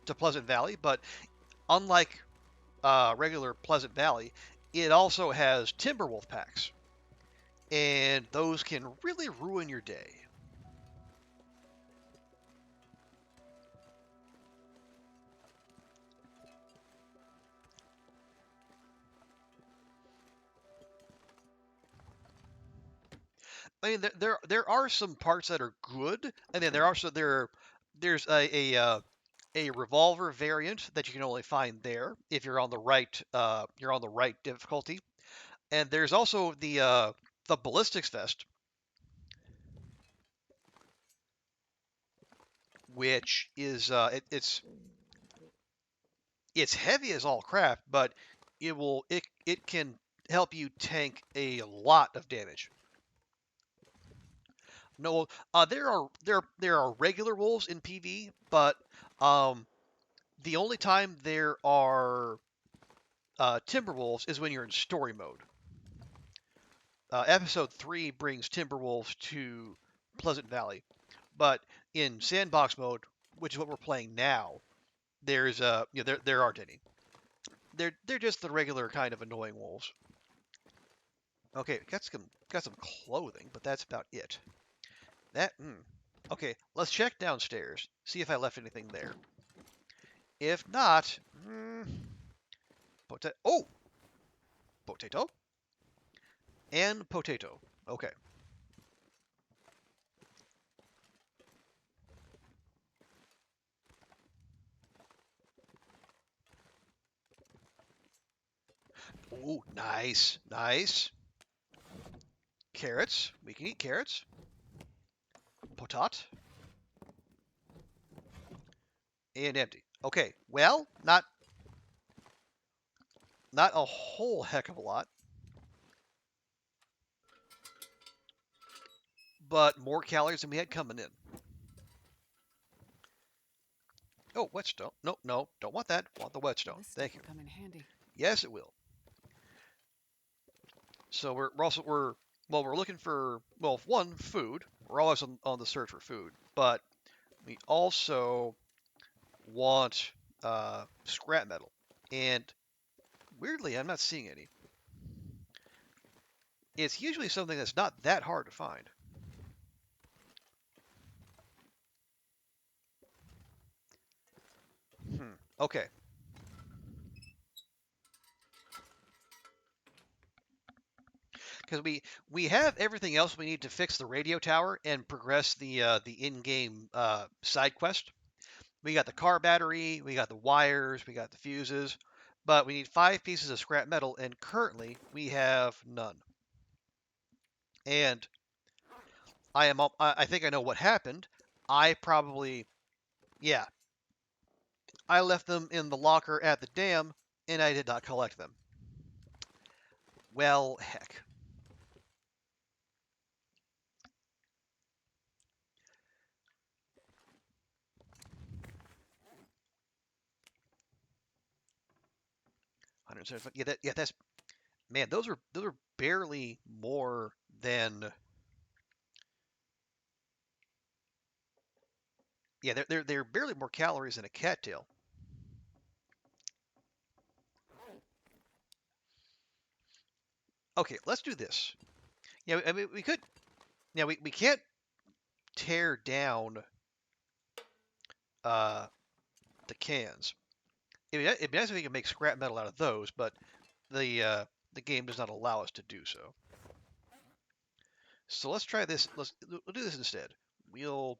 to Pleasant Valley, but unlike regular Pleasant Valley, it also has Timberwolf packs, and those can really ruin your day. I mean, there are some parts that are good, and then there's a revolver variant that you can only find there if you're on the right difficulty, and there's also the ballistics vest, which is it's heavy as all crap, but it can help you tank a lot of damage. No, there are regular wolves in PV, but um, the only time there are timber wolves is when you're in story mode. Episode 3 brings timber wolves to Pleasant Valley, but in sandbox mode, which is what we're playing now, there's there aren't any. They're just the regular kind of annoying wolves. Okay, got some clothing, but that's about it. Okay, let's check downstairs. See if I left anything there. If not, oh, potato and potato. Okay. Ooh, nice, nice. Carrots. We can eat carrots. Potat. And empty. Okay. Well, not a whole heck of a lot, but more calories than we had coming in. Oh, whetstone. No, no, don't want that. Want the whetstone. This stuff Thank you. will come in handy. Yes, it will. So we're looking for one food. We're always on the search for food, but we also want scrap metal, and weirdly, I'm not seeing any. It's usually something that's not that hard to find. Okay. Because we have everything else we need to fix the radio tower and progress the in-game side quest. We got the car battery, we got the wires, we got the fuses, but we need 5 pieces of scrap metal, and currently we have none. And I think I know what happened. I probably yeah I left them in the locker at the dam, and I did not collect them. Well, heck. 175. Yeah, that's man. Those are barely more than yeah. They're barely more calories than a cattail. Okay, let's do this. Yeah, I mean we could. Yeah, we can't tear down uh the cans. It'd be nice if we could make scrap metal out of those, but the game does not allow us to do so. So let's try this. We'll do this instead. We'll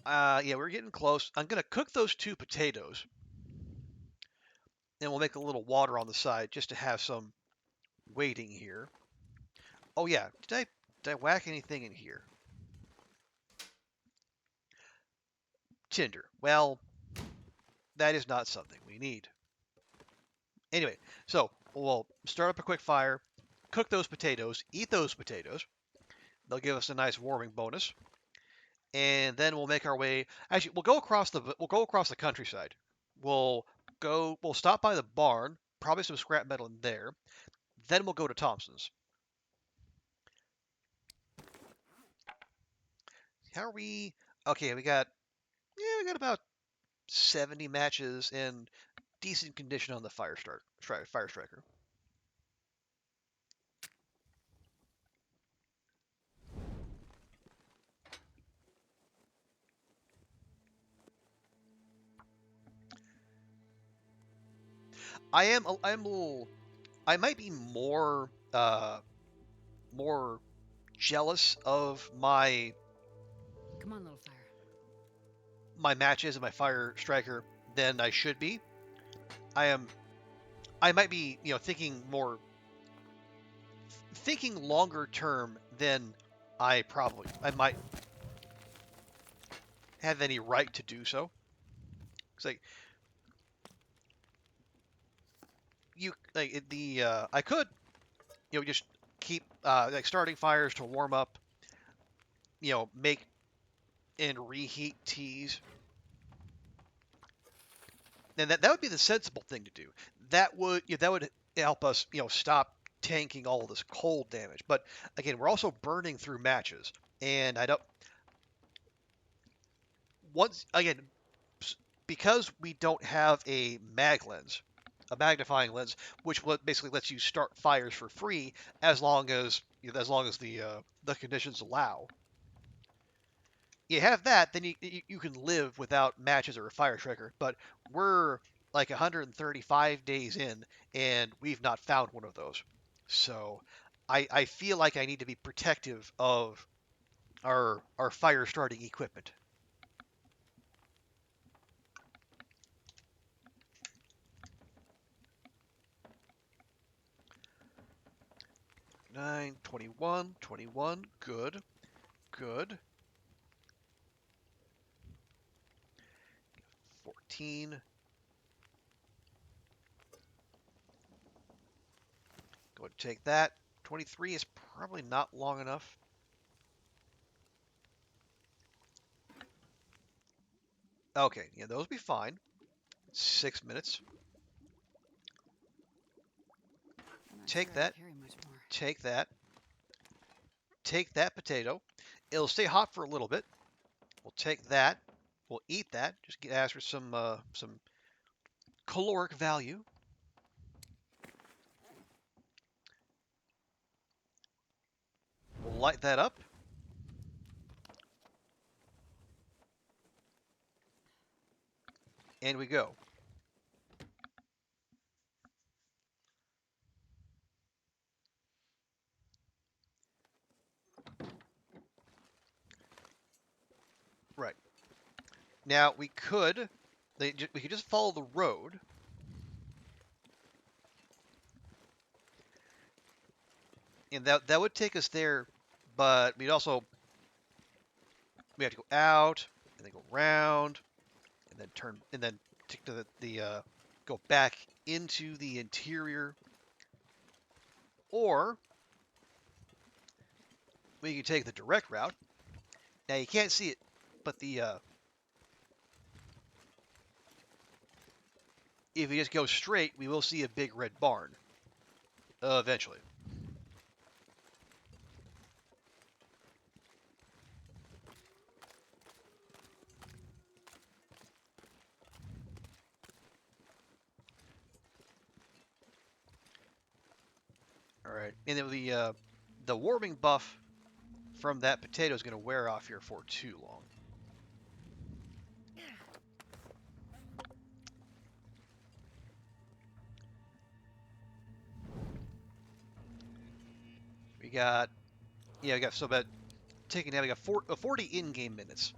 yeah, we're getting close. I'm gonna cook those 2 potatoes, and we'll make a little water on the side just to have some waiting here. Oh yeah, did I whack anything in here? Tinder. Well, that is not something we need. Anyway, so we'll start up a quick fire, cook those potatoes, eat those potatoes. They'll give us a nice warming bonus, and then we'll make our way. Actually, we'll go across the countryside. We'll We'll stop by the barn, probably some scrap metal in there. Then we'll go to Thompson's. How are we? Okay, we got about 70 matches in decent condition on the Fire Striker. I'm a little I might be more jealous of Come on, little fire. my matches and my fire striker than I should be. I am I might be, thinking longer term than I might have any right to do so. It's like I could, just keep like starting fires to warm up, make and reheat teas. And that would be the sensible thing to do. That would help us, stop tanking all of this cold damage. But again, we're also burning through matches, and I don't once again because we don't have a mag lens, a magnifying lens, which basically lets you start fires for free as long as the conditions allow. You have that, then you can live without matches or a fire trigger. But we're like 135 days in, and we've not found one of those. So I feel like I need to be protective of our fire starting equipment. 9, 21, 21. Good, good. 14. Go ahead and take that. 23 is probably not long enough. Okay, yeah, those will be fine. 6 minutes. I'm not Take sure I can that. carry much more. Take that. Take that potato. It'll stay hot for a little bit. We'll take that. We'll eat that. Just ask for some caloric value. We'll light that up. And we go. Right. Now we could just follow the road. And that would take us there, but we have to go out and then go around and then turn and then take to go back into the interior, or we could take the direct route. Now you can't see it, but if we just go straight, we will see a big red barn eventually. All right, and then the warming buff from that potato is going to wear off here for too long. We got we got so about taking that we got 40 in-game minutes.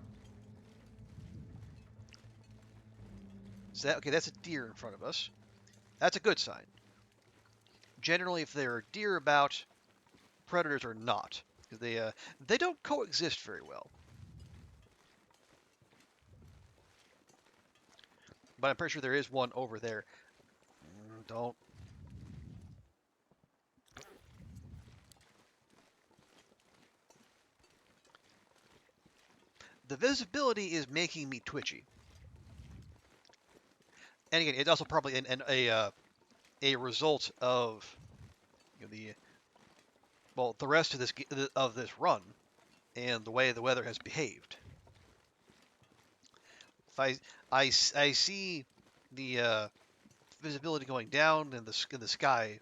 So okay? That's a deer in front of us. That's a good sign. Generally, if there are deer about, predators are not, because they don't coexist very well. But I'm pretty sure there is one over there. Don't. The visibility is making me twitchy. And again, it's also probably a result of the rest of this run and the way the weather has behaved. If I see the visibility going down in the sky,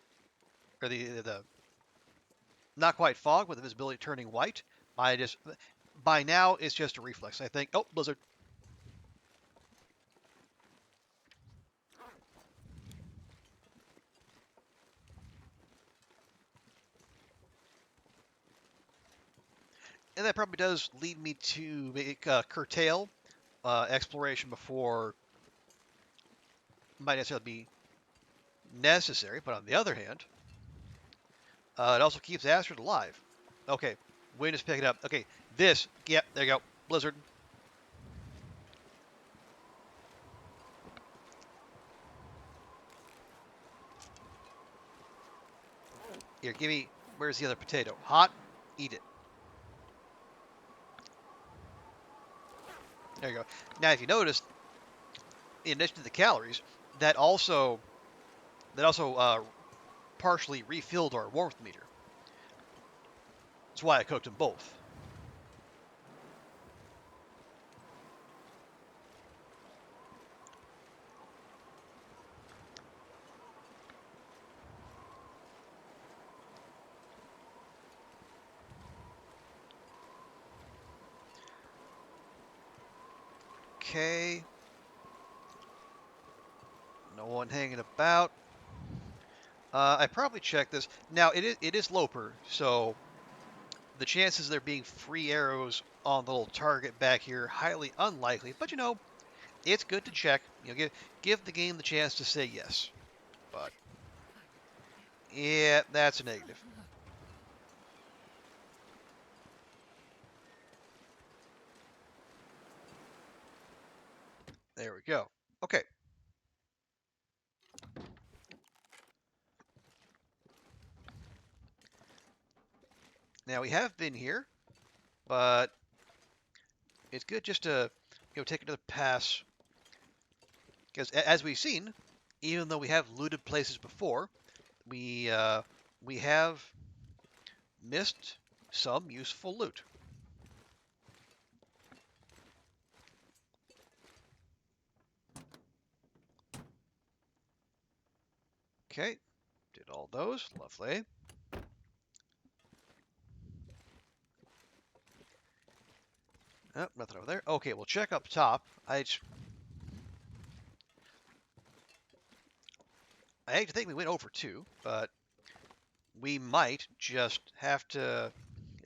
or the not quite fog, but the visibility turning white, by now it's just a reflex. I think, oh, blizzard. And that probably does lead me to make, curtail exploration before might necessarily be necessary. But on the other hand, it also keeps Astrid alive. Okay, wind is picking up. Okay, yep, there you go. Blizzard. Here, give me, where's the other potato? Hot, eat it. There you go. Now, if you notice, in addition to the calories, that also partially refilled our warmth meter. That's why I cooked them both. Okay. No one hanging about. I probably checked this. Now it is Loper, so the chances of there being free arrows on the little target back here highly unlikely. But it's good to check. Give the game the chance to say yes. But yeah, that's a negative. There we go. Okay. Now we have been here, but it's good just to take another pass because as we've seen, even though we have looted places before, we have missed some useful loot. Okay, did all those. Lovely. Oh, nothing over there. Okay, we'll check up top. I hate to think we went over two, but we might just have to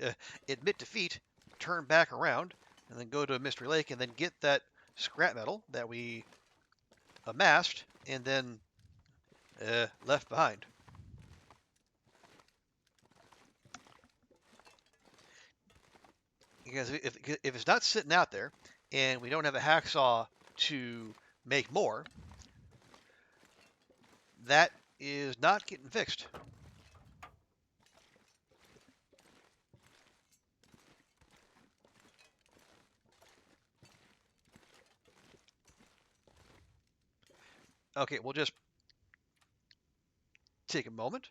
uh, admit defeat, turn back around, and then go to Mystery Lake and then get that scrap metal that we amassed and then left behind. Because if it's not sitting out there and we don't have a hacksaw to make more, that is not getting fixed. Okay, we'll just take a moment.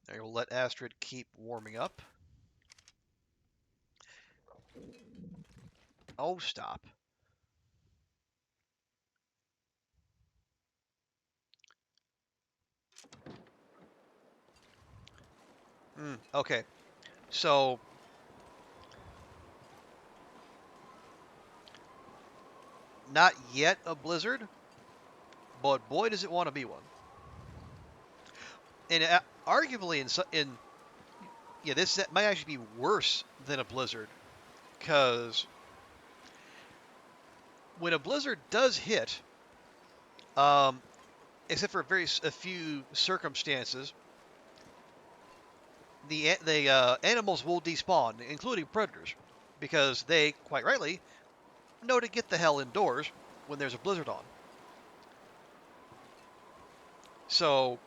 And we'll let Astrid keep warming up. Oh, stop. Okay, so not yet a blizzard, but boy does it want to be one. And arguably in yeah, this might actually be worse than a blizzard because when a blizzard does hit, um, except for a few circumstances, the animals will despawn, including predators, because they, quite rightly, know to get the hell indoors when there's a blizzard on. So,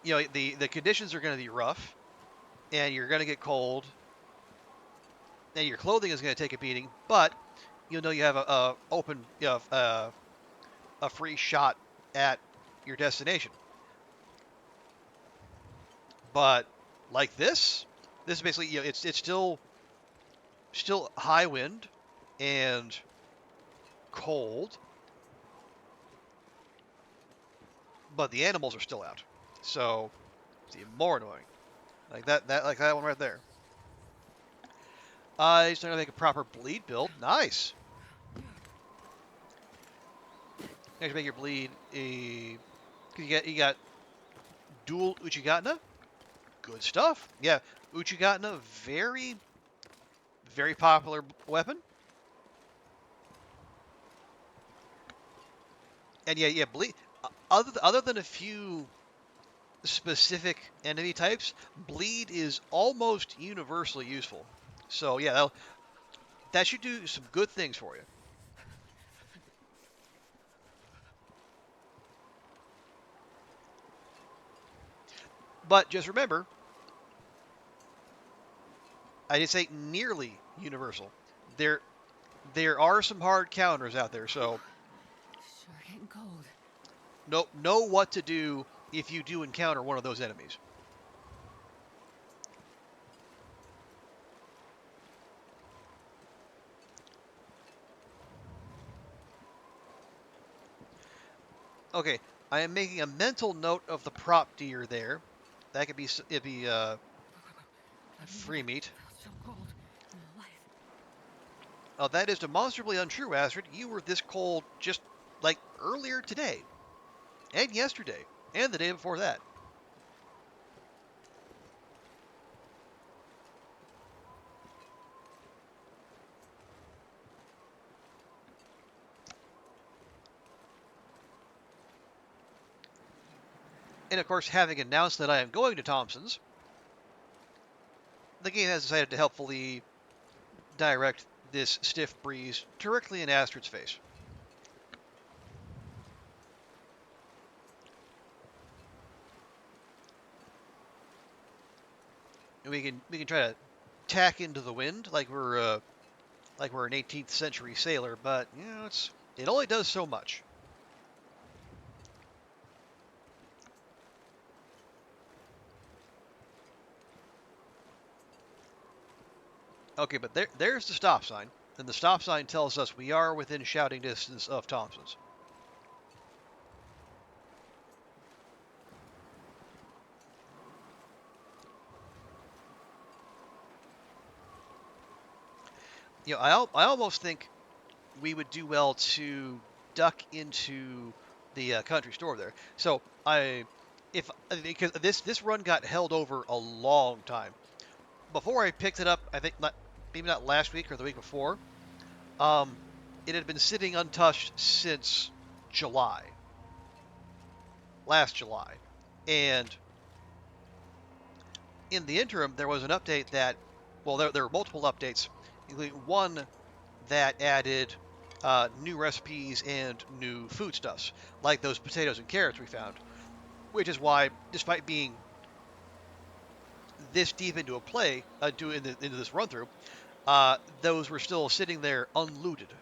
the conditions are going to be rough, and you're going to get cold, and your clothing is going to take a beating, but you have a free shot at your destination. But like this is basically it's still high wind and cold, but the animals are still out. So it's even more annoying. Like that one right there. He's trying to make a proper bleed build. Nice. Next, make your bleed a. You got dual Uchigatna. Good stuff. Yeah, Uchigatna very very popular weapon. And yeah, bleed. Other than a few specific enemy types, bleed is almost universally useful. So yeah, that should do some good things for you. But just remember, I did say nearly universal. There there are some hard counters out there, so Sure getting cold. know what to do if you do encounter one of those enemies. Okay, I am making a mental note of the prop deer there. That could be it'd be I've never free meat. felt so cold in my life. That is demonstrably untrue, Astrid. You were this cold just like earlier today, and yesterday, and the day before that. And of course, having announced that I am going to Thompson's, the game has decided to helpfully direct this stiff breeze directly in Astrid's face. And we can try to tack into the wind like we're an 18th century sailor, but you know it only does so much. Okay, but there's the stop sign, and the stop sign tells us we are within shouting distance of Thompson's. You know, I almost think we would do well to duck into the country store there. So if because this run got held over a long time before I picked it up. I think maybe not last week or the week before. Um, it had been sitting untouched since July, last July, and in the interim there was an update that, well, there were multiple updates, including one that added new recipes and new foodstuffs, like those potatoes and carrots we found. Which is why, despite being this deep into a play, into this run through, those were still sitting there unlooted.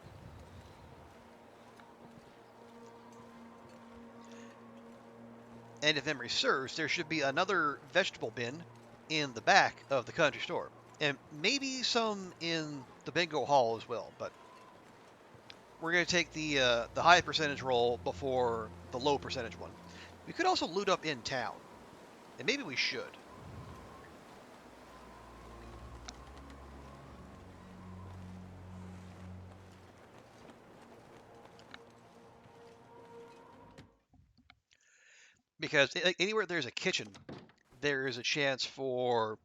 And if memory serves, there should be another vegetable bin in the back of the country store, and maybe some in the bingo hall as well. But we're going to take the high percentage roll before the low percentage one. We could also loot up in town, and maybe we should. Because anywhere there's a kitchen, there is a chance for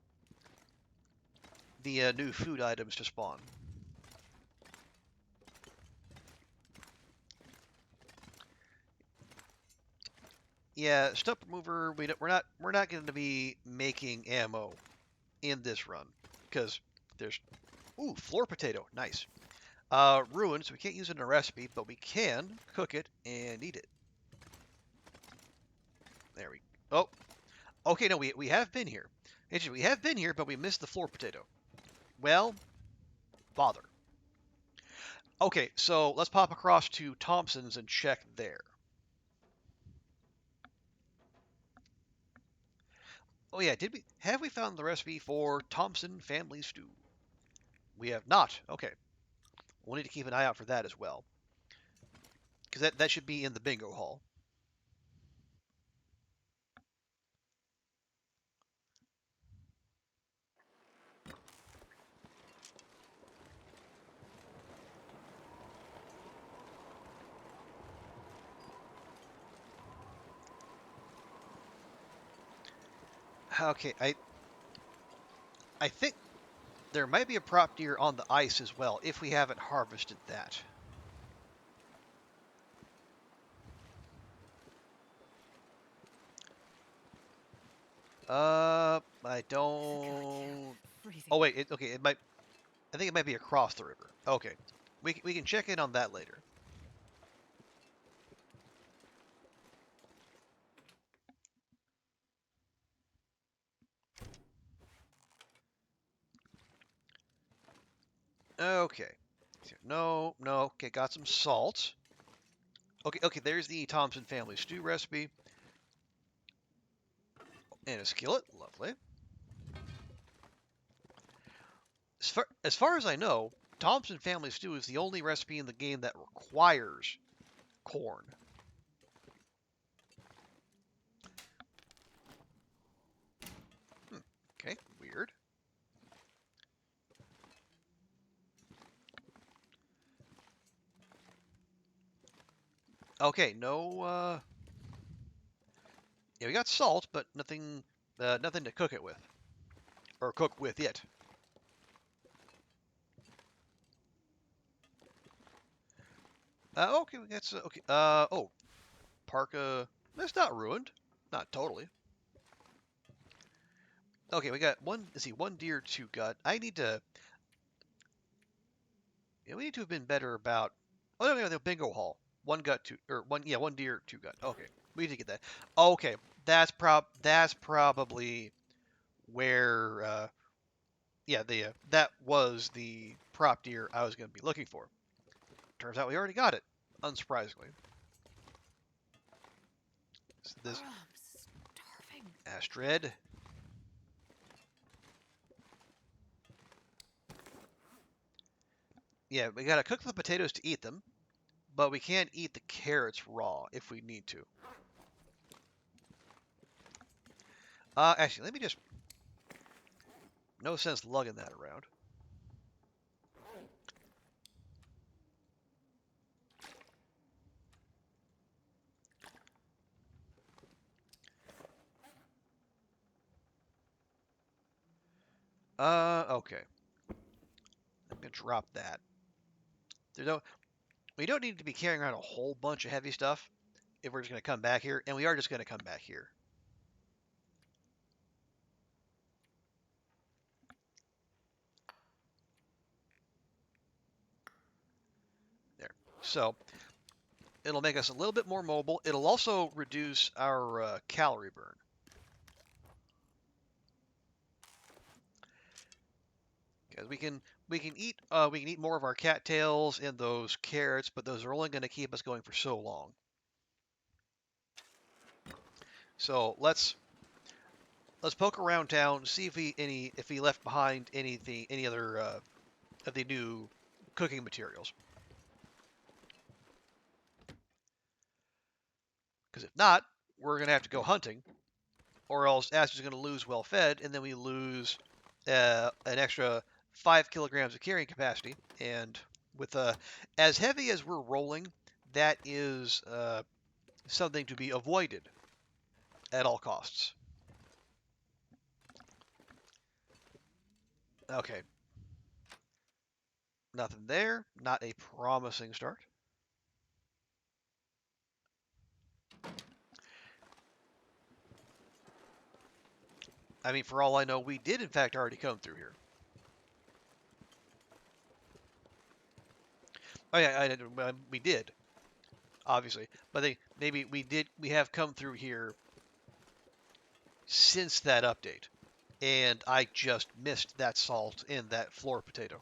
the new food items to spawn. Yeah, stump remover. We're not going to be making ammo in this run because there's floor potato, nice. Ruined, so we can't use it in a recipe, but we can cook it and eat it. There we. Oh, okay. No, we have been here. Actually, we have been here, but we missed the floor potato. Well, bother. Okay, so let's pop across to Thompson's and check there. Oh yeah, have we found the recipe for Thompson family stew? We have not. Okay, we'll need to keep an eye out for that as well, because that should be in the bingo hall. Okay, I think There might be a prop deer on the ice as well, if we haven't harvested that. I don't... Freezing. Oh, wait, okay, it might... I think it might be across the river. Okay. We can check in on that later. Okay. No, no. Okay, got some salt. Okay, there's the Thompson family stew recipe. And a skillet. Lovely. As far as I know, Thompson family stew is the only recipe in the game that requires corn. Okay, weird. Okay, no, yeah, we got salt, but nothing to cook it with. Or cook with it. Okay, that's, okay, oh, Parka, that's not ruined. Not totally. Okay, we got one, let's see, one deer, two gut. Yeah, we need to have been better about, oh, no, the bingo hall. One gut, two, or one, yeah, one deer, two gut. Okay, we need to get that. Okay, that's probably where, yeah, that was the prop deer I was going to be looking for. Turns out we already got it, unsurprisingly. This I'm starving. Astrid. Yeah, we gotta cook the potatoes to eat them, but we can't eat the carrots raw if we need to. Actually, let me just... No sense lugging that around. Okay. I'm gonna drop that. There's no... We don't need to be carrying around a whole bunch of heavy stuff if we're just gonna come back here, and we are just gonna come back here. There. So, it'll make us a little bit more mobile. It'll also reduce our calorie burn. Because we can eat more of our cattails and those carrots, but those are only going to keep us going for so long. So let's poke around town, see if we left behind any other of the new cooking materials. Because if not, we're going to have to go hunting, or else Astrid's going to lose well fed, and then we lose an extra 5 kilograms of carrying capacity. And with as heavy as we're rolling, that is something to be avoided at all costs. Okay, nothing there. Not a promising start. I mean, for all I know, we did in fact already come through here. Oh yeah, we did, obviously. But maybe we have come through here since that update. And I just missed that salt in that floor potato.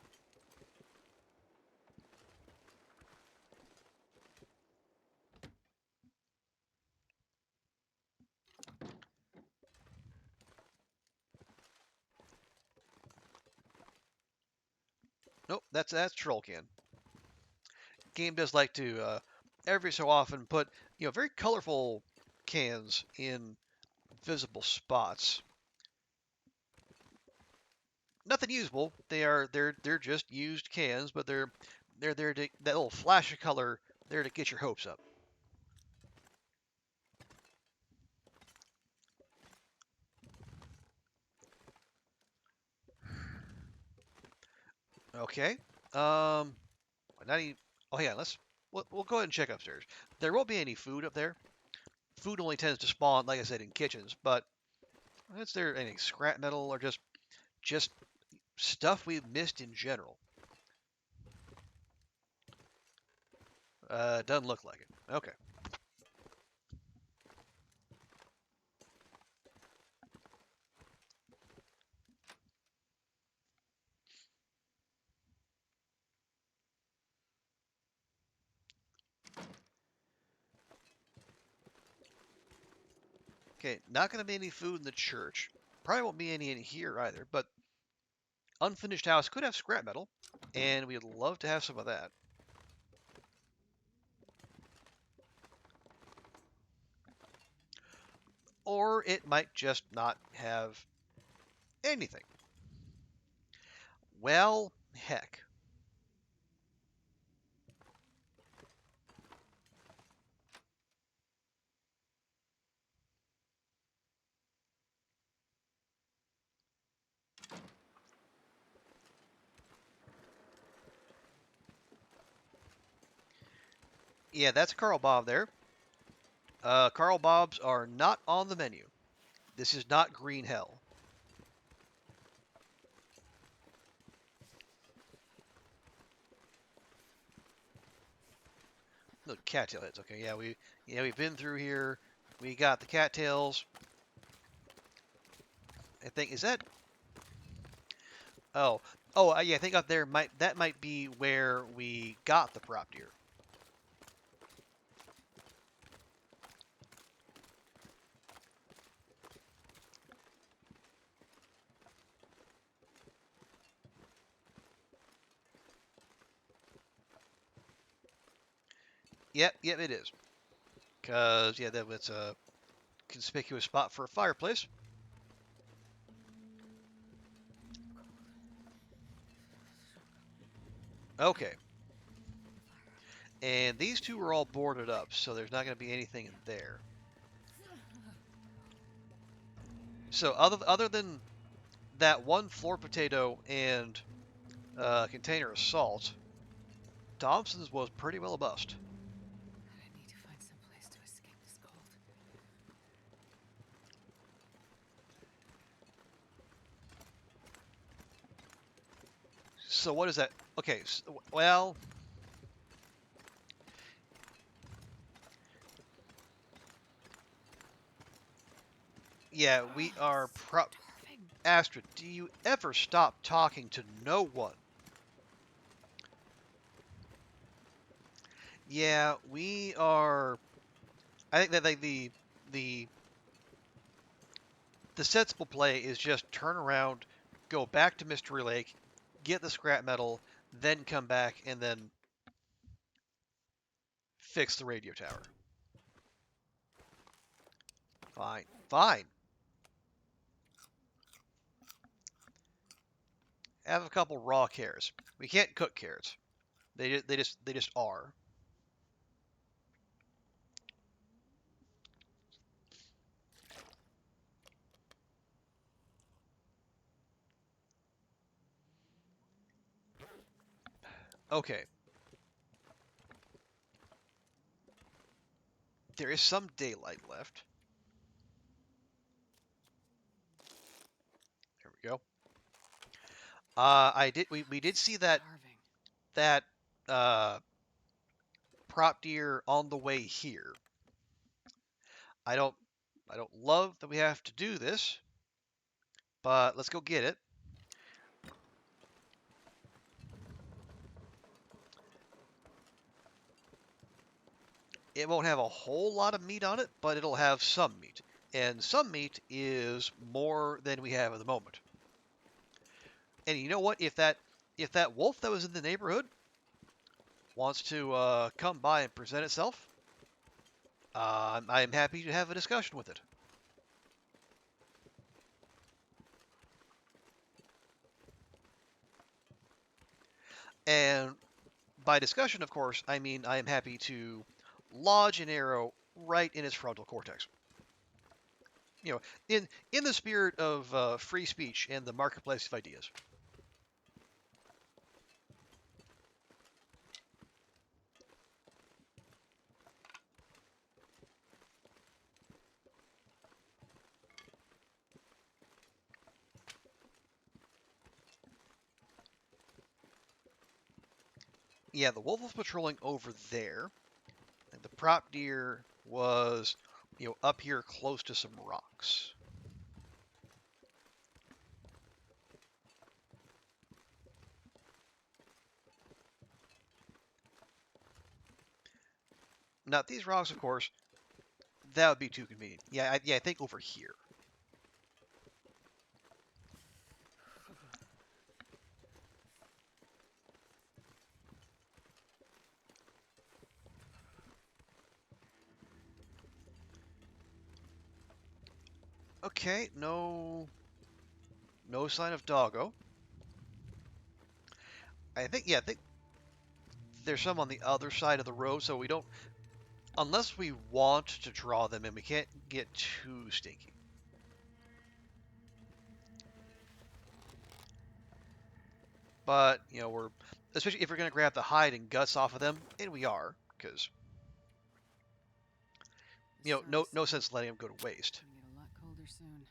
Nope, that's troll can. Game does like to every so often put very colorful cans in visible spots. Nothing usable. They're just used cans, but they're there to that little flash of color there to get your hopes up. Okay. Not even. Oh yeah, we'll go ahead and check upstairs. There won't be any food up there. Food only tends to spawn, like I said, in kitchens. But is there any scrap metal or just stuff we've missed in general? Doesn't look like it. Okay. Okay, not going to be any food in the church. Probably won't be any in here either, but unfinished house could have scrap metal, and we'd love to have some of that. Or it might just not have anything. Well, heck. Yeah, that's Carl Bob there. Carl Bobs are not on the menu. This is not green hell. Look, cattail heads. Okay, we've been through here. We got the cattails. I think is that. Oh, yeah. I think up there might be where we got the prop deer. Yep, it is. Cause yeah, that was a conspicuous spot for a fireplace. Okay, and these two are all boarded up, so there's not going to be anything in there. So other than that one floor potato and container of salt, Thompson's was pretty well a bust. I need to find some place to escape this cold. So what is that? Okay, well, yeah, we Oh, are starving. Astrid, do you ever stop talking to no one? Yeah, we are. I think that like the the sensible play is just turn around, go back to Mystery Lake, get the scrap metal, then come back and then fix the radio tower. Fine, fine. Have a couple raw carrots. We can't cook carrots. They just are. Okay. There is some daylight left. There we go. We did see Starving. that uh prop deer on the way here. I don't I don't love that we have to do this, but let's go get it. It won't have a whole lot of meat on it, but it'll have some meat. And some meat is more than we have at the moment. And you know what? If that wolf that was in the neighborhood wants to come by and present itself, I'm happy to have a discussion with it. And by discussion, of course, I mean I am happy to lodge an arrow right in its frontal cortex. You know, in the spirit of free speech and the marketplace of ideas. Yeah, the wolf was patrolling over there. And the prop deer was, up here close to some rocks. Now, these rocks, of course, that would be too convenient. Yeah, I think over here. Okay, no sign of doggo. I think there's some on the other side of the road, so we don't, unless we want to draw them in, we can't get too stinky. But, we're, especially if we're going to grab the hide and guts off of them, and we are, because, no sense letting them go to waste. It's gonna get a lot colder soon.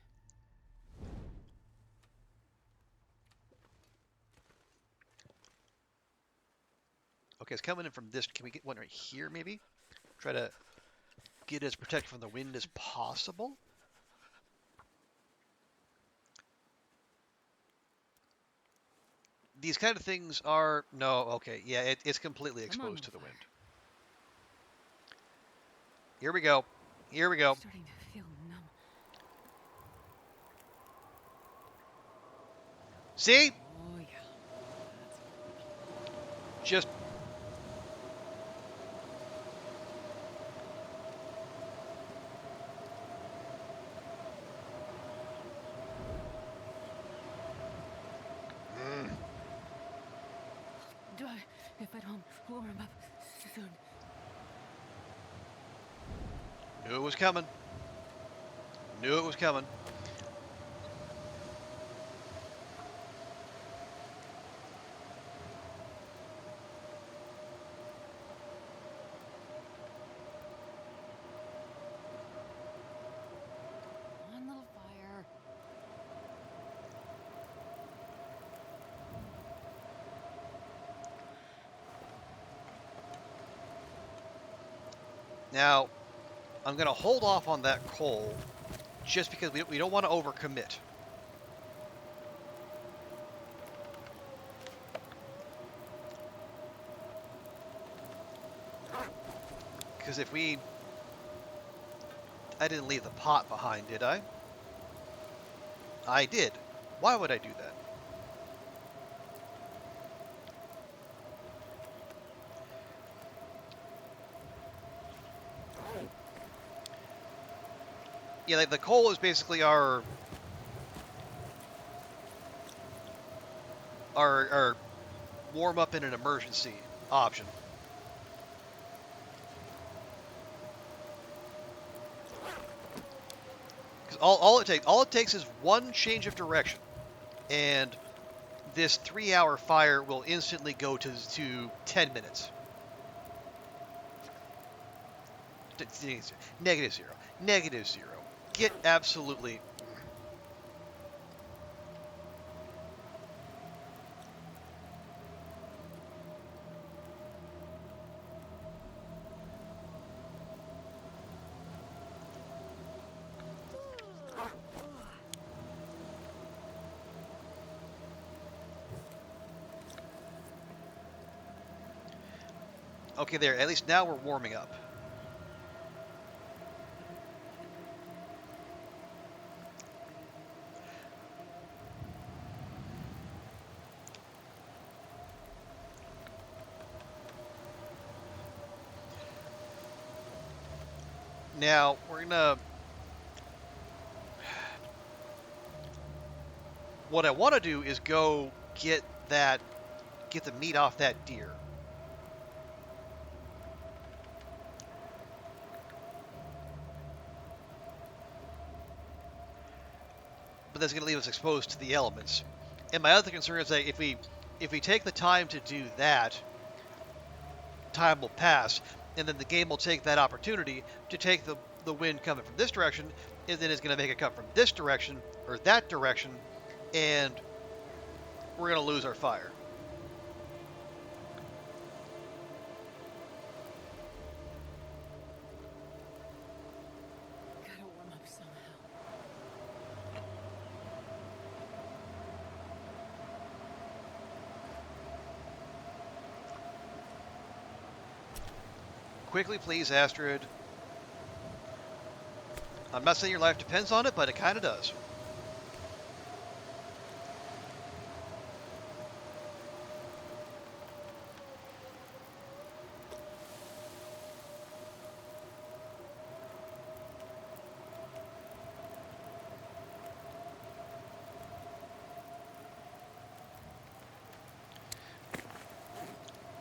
Okay, it's coming in from this. Can we get one right here, maybe? Try to get as protected from the wind as possible. These kind of things are... No, okay. Yeah, it's completely exposed to the wind. Here we go. Here we go. I'm starting to feel numb. See? Oh, yeah. Just... If I don't warm up soon. Knew it was coming. Knew it was coming. One little fire. Now, I'm going to hold off on that coal just because we don't want to overcommit. Because if we... I didn't leave the pot behind, did I? I did. Why would I do that? Yeah, like the coal is basically our warm up in an emergency option. Because all it takes is one change of direction, and this 3-hour fire will instantly go to 10 minutes. Negative zero. Negative zero. Get absolutely... Okay, there. At least now we're warming up. Now, we're gonna... What I want to do is go get the meat off that deer. But that's going to leave us exposed to the elements. And my other concern is that if we take the time to do that, time will pass, and then the game will take that opportunity to take the wind coming from this direction, and then it's going to make it come from this direction, or that direction, and we're going to lose our fire. quickly, please, Astrid. I'm not saying your life depends on it, but it kind of does.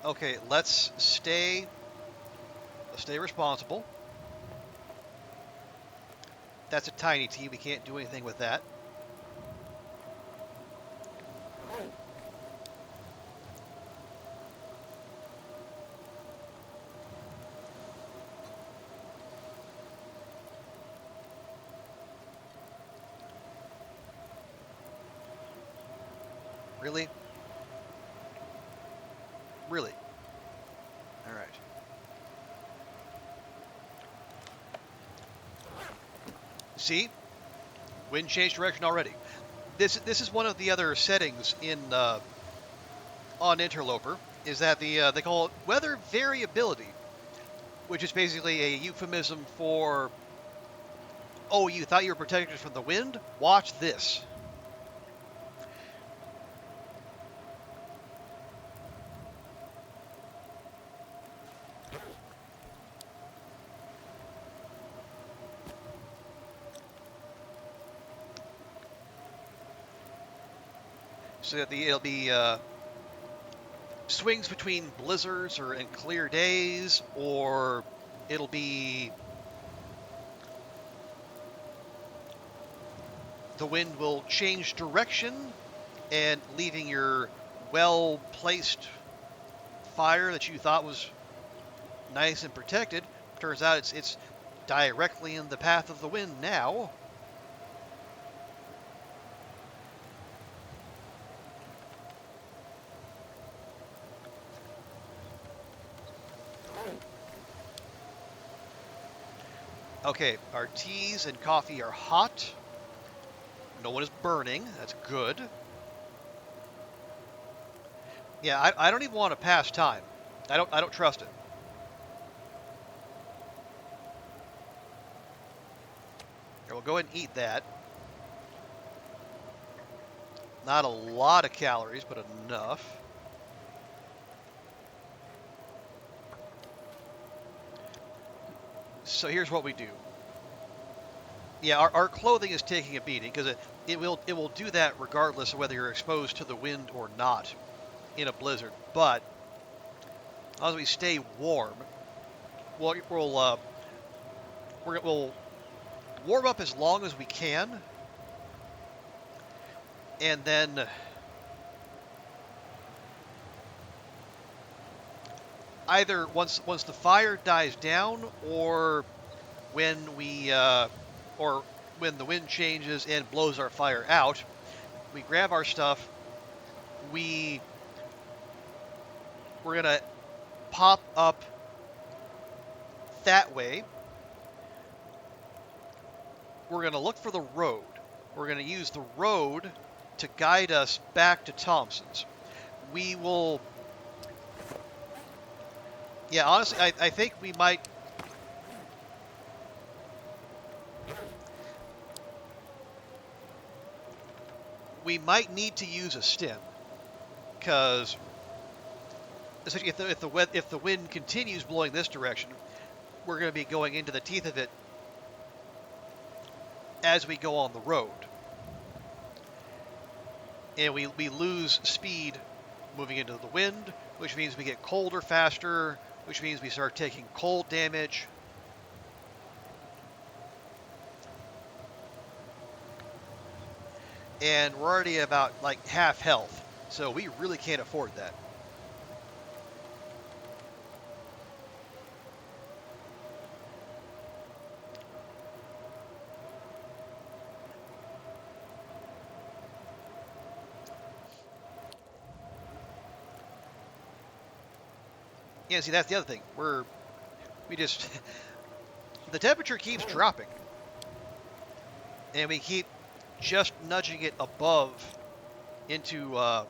Okay, let's stay responsible. That's a tiny T. We can't do anything with that. Really? Really? All right. See? Wind changed direction already. This is one of the other settings in on Interloper, is that they call it weather variability, which is basically a euphemism for, oh, you thought you were protected from the wind? Watch this. So that it'll be swings between blizzards or and clear days, or it'll be the wind will change direction and leaving your well-placed fire that you thought was nice and protected. Turns out it's directly in the path of the wind now. Okay, our teas and coffee are hot. No one is burning. That's good. Yeah, I don't even want to pass time. I don't trust it. Okay, we'll go ahead and eat that. Not a lot of calories, but enough. So here's what we do. Yeah, our clothing is taking a beating because it will do that regardless of whether you're exposed to the wind or not in a blizzard. But as we stay warm, we'll warm up as long as we can, and then either once the fire dies down, or when when the wind changes and blows our fire out, we grab our stuff. We're gonna pop up that way. We're gonna look for the road. We're gonna use the road to guide us back to Thompson's. We will. Yeah, honestly, I think we might. We might need to use a stim, because essentially, if the wind continues blowing this direction, we're going to be going into the teeth of it as we go on the road, and we lose speed moving into the wind, which means we get colder faster, which means we start taking cold damage. And we're already about like half health, so we really can't afford that. Yeah, see, that's the other thing. We just the temperature keeps dropping, and we keep just nudging it above into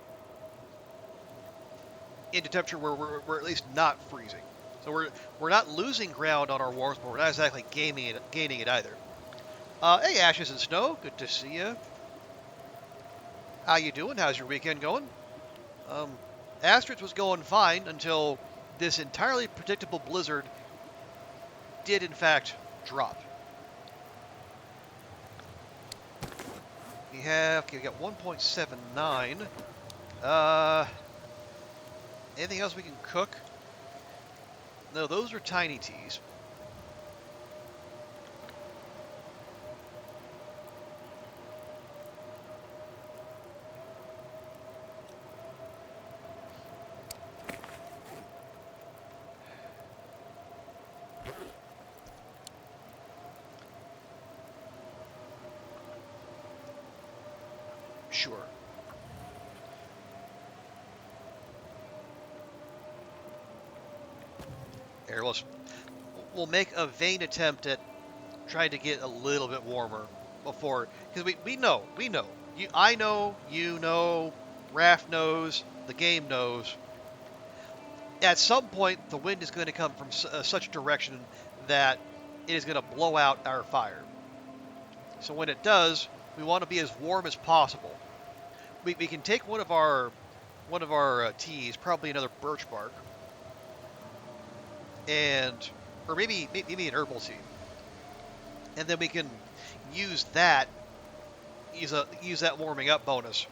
temperature where we're at least not freezing. So we're not losing ground on our warmth, but we're not exactly gaining it either. Hey, Ashes and Snow, good to see you. How you doing? How's your weekend going? Astrid's was going fine until this entirely predictable blizzard did in fact drop. We got 1.79. Anything else we can cook? No, those are tiny teas. Sure. Here, we'll make a vain attempt at trying to get a little bit warmer before, because we know. I know, you know, Raph knows, the game knows. At some point, the wind is going to come from such a direction that it is going to blow out our fire. So when it does, we want to be as warm as possible. We can take one of our teas, probably another birch bark, or maybe an herbal tea, and then we can use that warming up bonus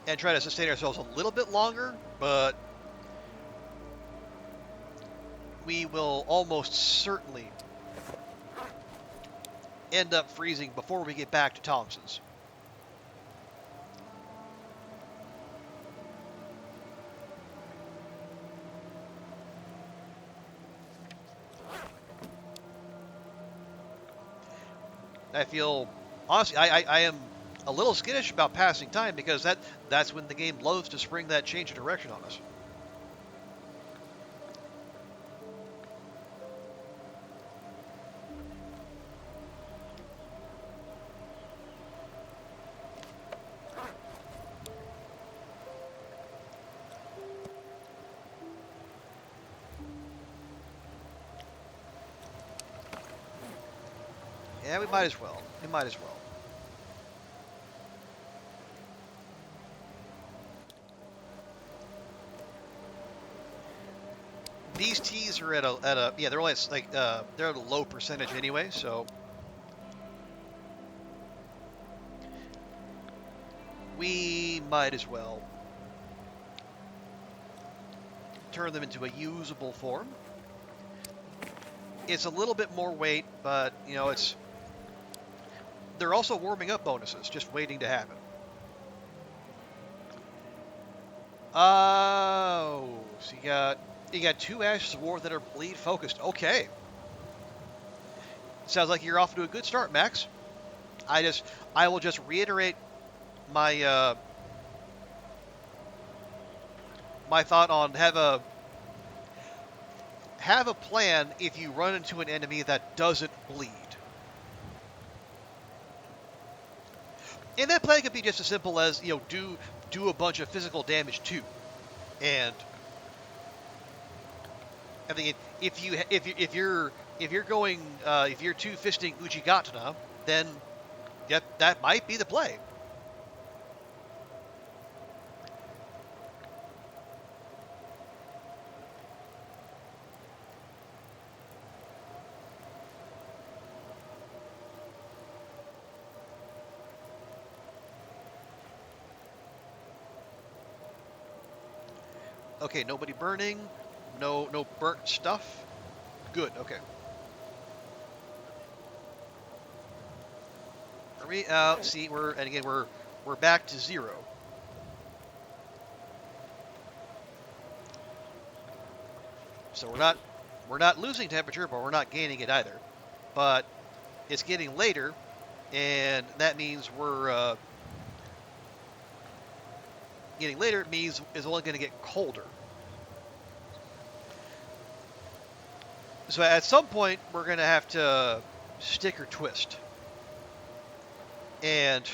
and try to sustain ourselves a little bit longer, but we will almost certainly end up freezing before we get back to Thompson's. I feel, honestly, I am a little skittish about passing time because that's when the game loathes to spring that change of direction on us. Yeah, we might as well. These teas are at a yeah, they're only they're at a low percentage anyway, so we might as well turn them into a usable form. It's a little bit more weight, but you know, they're also warming up bonuses, just waiting to happen. Oh, so you got 2 Ashes of War that are bleed focused. Okay. Sounds like you're off to a good start, Max. I will just reiterate my my thought on have a plan if you run into an enemy that doesn't bleed. And that plan could be just as simple as, you know, do a bunch of physical damage too. And I think if you're going if you're two-fisting Uchigatana, then yep, that might be the play. Okay, nobody burning, no burnt stuff. Good. Okay. Are we out? See, we're back to 0. So we're not losing temperature, but we're not gaining it either. But it's getting later, and that means we're getting later. It means it's only going to get colder. So at some point, we're going to have to stick or twist. And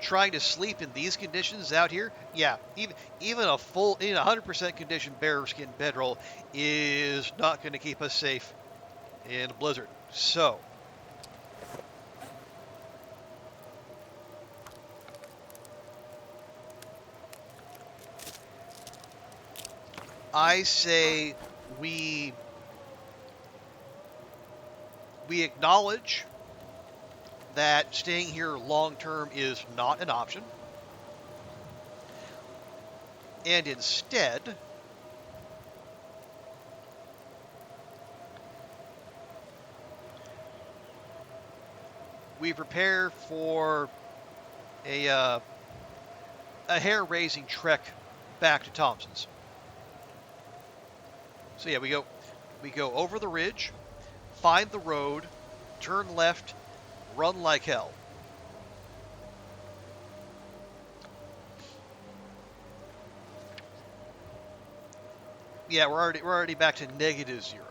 trying to sleep in these conditions out here, yeah, even a full, in 100% condition bearskin bedroll is not going to keep us safe in a blizzard. So, I say we we acknowledge that staying here long term is not an option, and instead we prepare for a a hair-raising trek back to Thompson's. So yeah, we go over the ridge, find the road, turn left, run like hell. Yeah, we're already back to -0.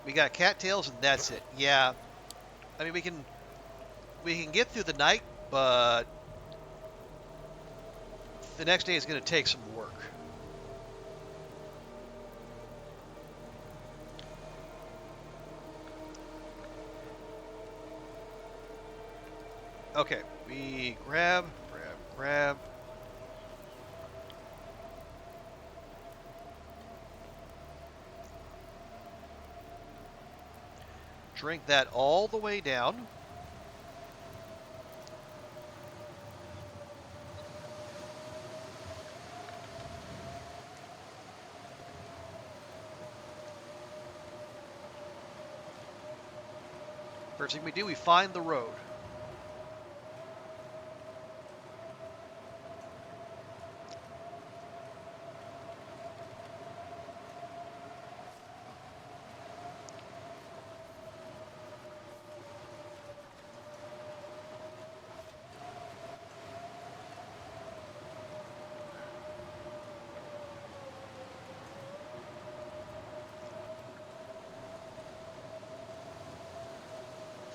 We got cattails and that's it. Yeah, I mean we can get through the night, but the next day is going to take some work. Okay, we grab. Drink that all the way down. First thing we do, we find the road.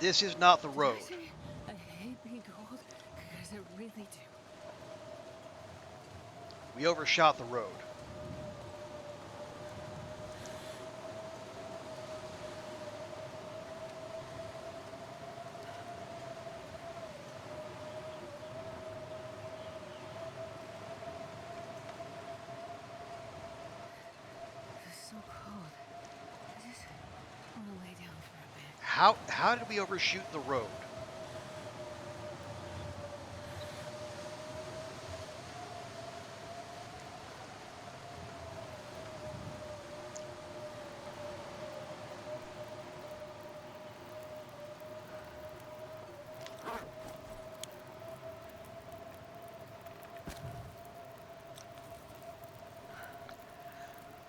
This is not the road. I hate being cold because I really do. We overshot the road. It's so cold. I just want to lay down for a bit. How did we overshoot the road?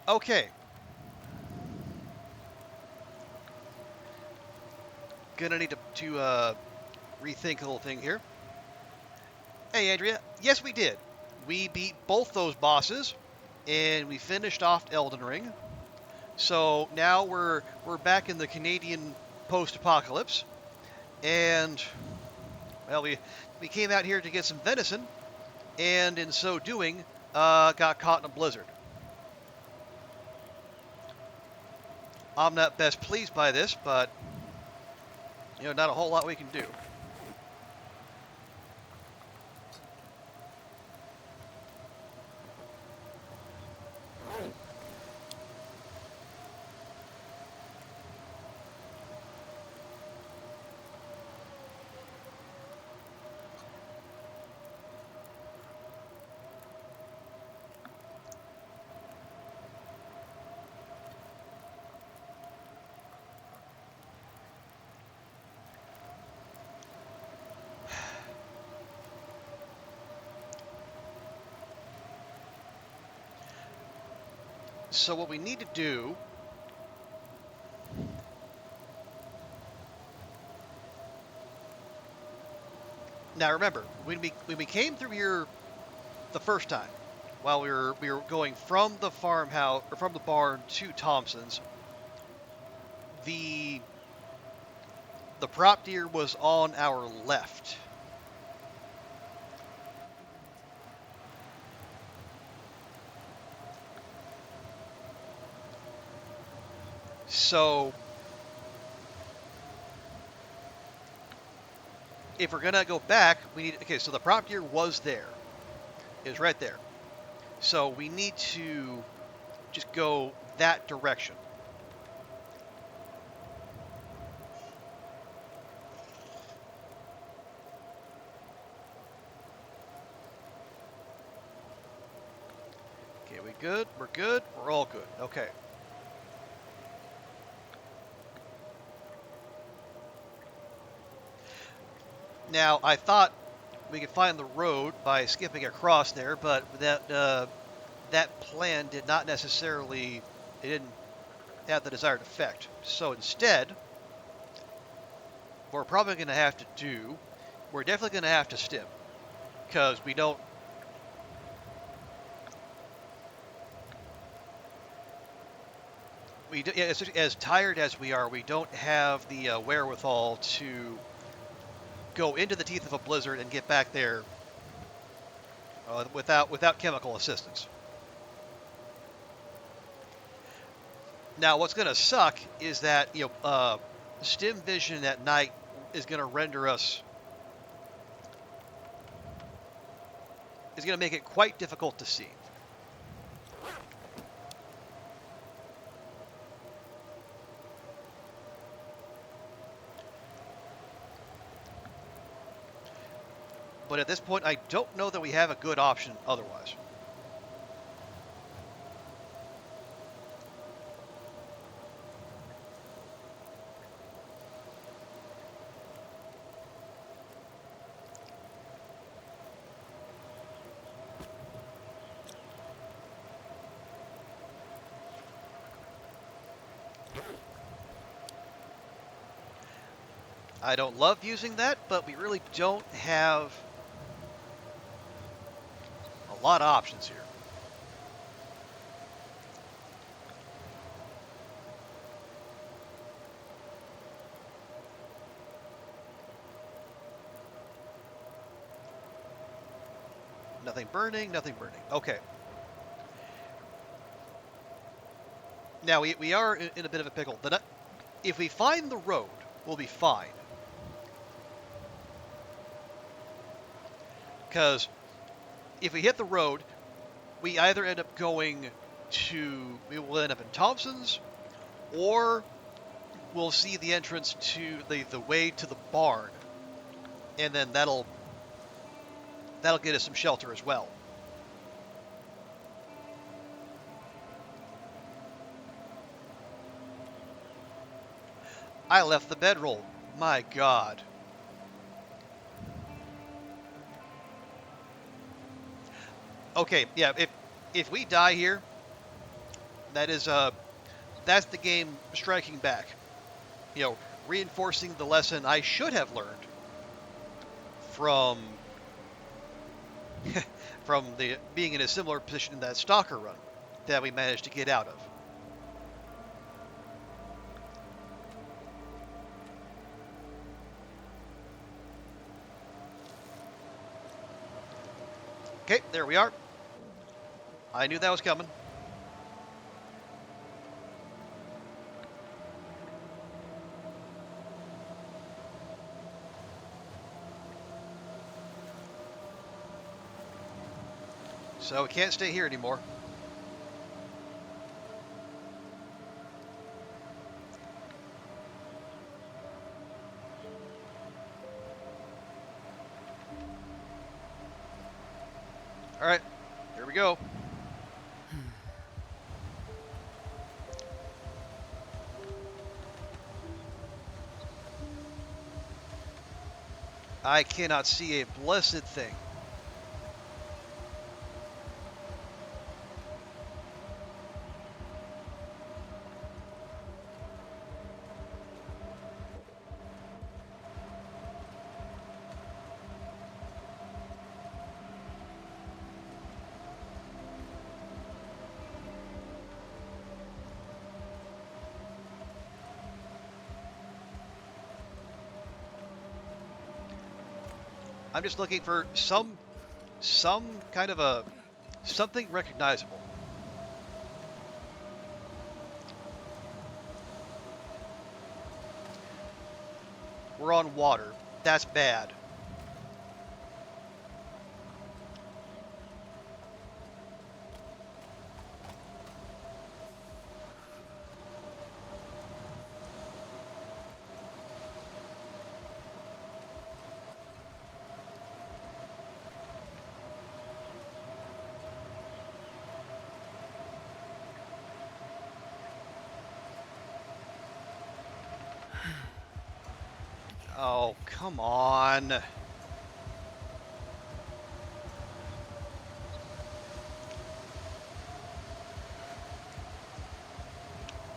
Okay. Gonna need to rethink a little thing here. Hey, Andrea. Yes, we did. We beat both those bosses, and we finished off Elden Ring. So now we're back in the Canadian post-apocalypse, and well, we came out here to get some venison, and in so doing, got caught in a blizzard. I'm not best pleased by this, but not a whole lot we can do. So what we need to do now, remember when we came through here the first time, while we were going from the farmhouse or from the barn to Thompson's, the the prop deer was on our left. So if we're gonna go back, we need okay. So the prop deer was there. It was right there. So we need to just go that direction. Okay, we good? We're good? We're all good. Okay. Now, I thought we could find the road by skipping across there, but that plan did not necessarily, it didn't have the desired effect. So instead, what we're probably going to have to do, we're definitely going to have to stim, because we don't, yeah, as tired as we are, we don't have the wherewithal to go into the teeth of a blizzard and get back there without chemical assistance. Now, what's going to suck is that stim vision at night is going to render us is going to make it quite difficult to see. But at this point, I don't know that we have a good option otherwise. I don't love using that, but we really don't have a lot of options here. Nothing burning, nothing burning. Okay. Now, we are in a bit of a pickle. If we find the road, we'll be fine. Because if we hit the road, we either end up we will end up in Thompson's, or we'll see the entrance to the way to the barn, and then that'll get us some shelter as well. I left the bedroll. My God. Okay, yeah. If we die here, that's the game striking back. Reinforcing the lesson I should have learned from from the being in a similar position in that Stalker run that we managed to get out of. Okay, there we are. I knew that was coming. So we can't stay here anymore. All right, here we go. I cannot see a blessed thing. I'm just looking for some kind of a something recognizable. We're on water. That's bad. Oh, come on.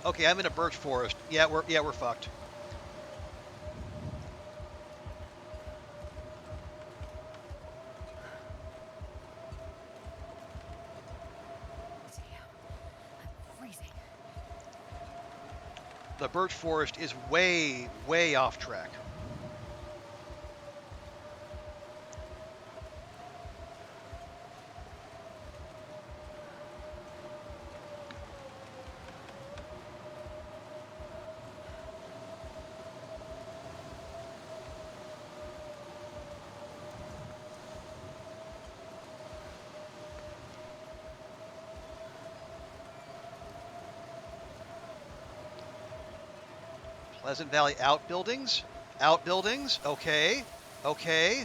Okay, I'm in a birch forest. Yeah, we're fucked. Damn, I'm freezing. The birch forest is way off track. Pleasant Valley outbuildings? Outbuildings? Okay. Okay.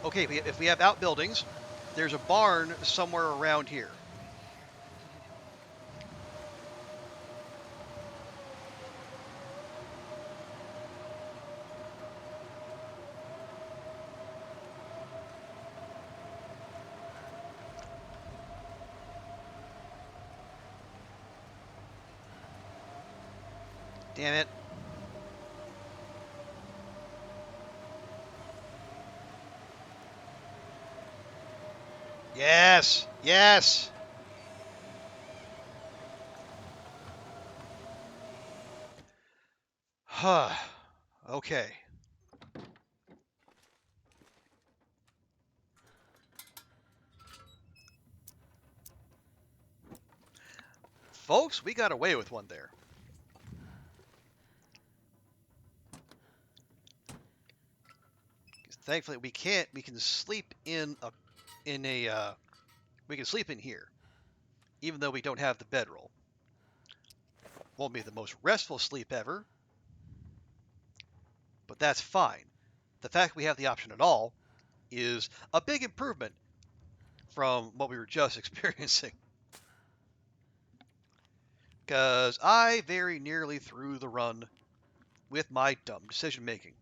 Okay, if we have outbuildings, there's a barn somewhere around here. Damn it. Yes. Yes. Huh. Okay. Folks, we got away with one there. Thankfully, we can sleep in a, we can sleep in here, even though we don't have the bedroll. Won't be the most restful sleep ever, but that's fine. The fact we have the option at all is a big improvement from what we were just experiencing. Because I very nearly threw the run with my dumb decision making.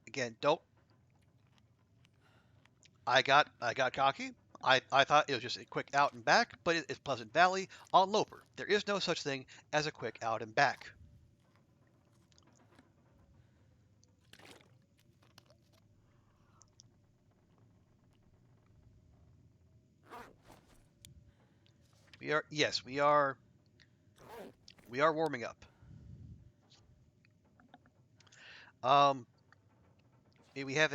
Again, don't. I got cocky. I thought it was just a quick out and back, but it's Pleasant Valley on Loper. There is no such thing as a quick out and back. We are warming up. Um, we have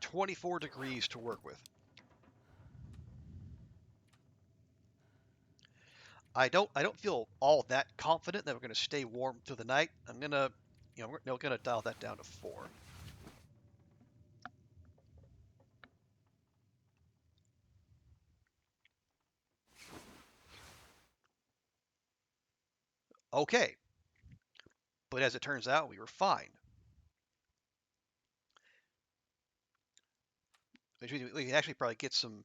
24 degrees to work with. I don't feel all that confident that we're going to stay warm through the night. We're gonna dial that down to 4. Okay, but as it turns out, we were fine. Which means we can actually probably get some.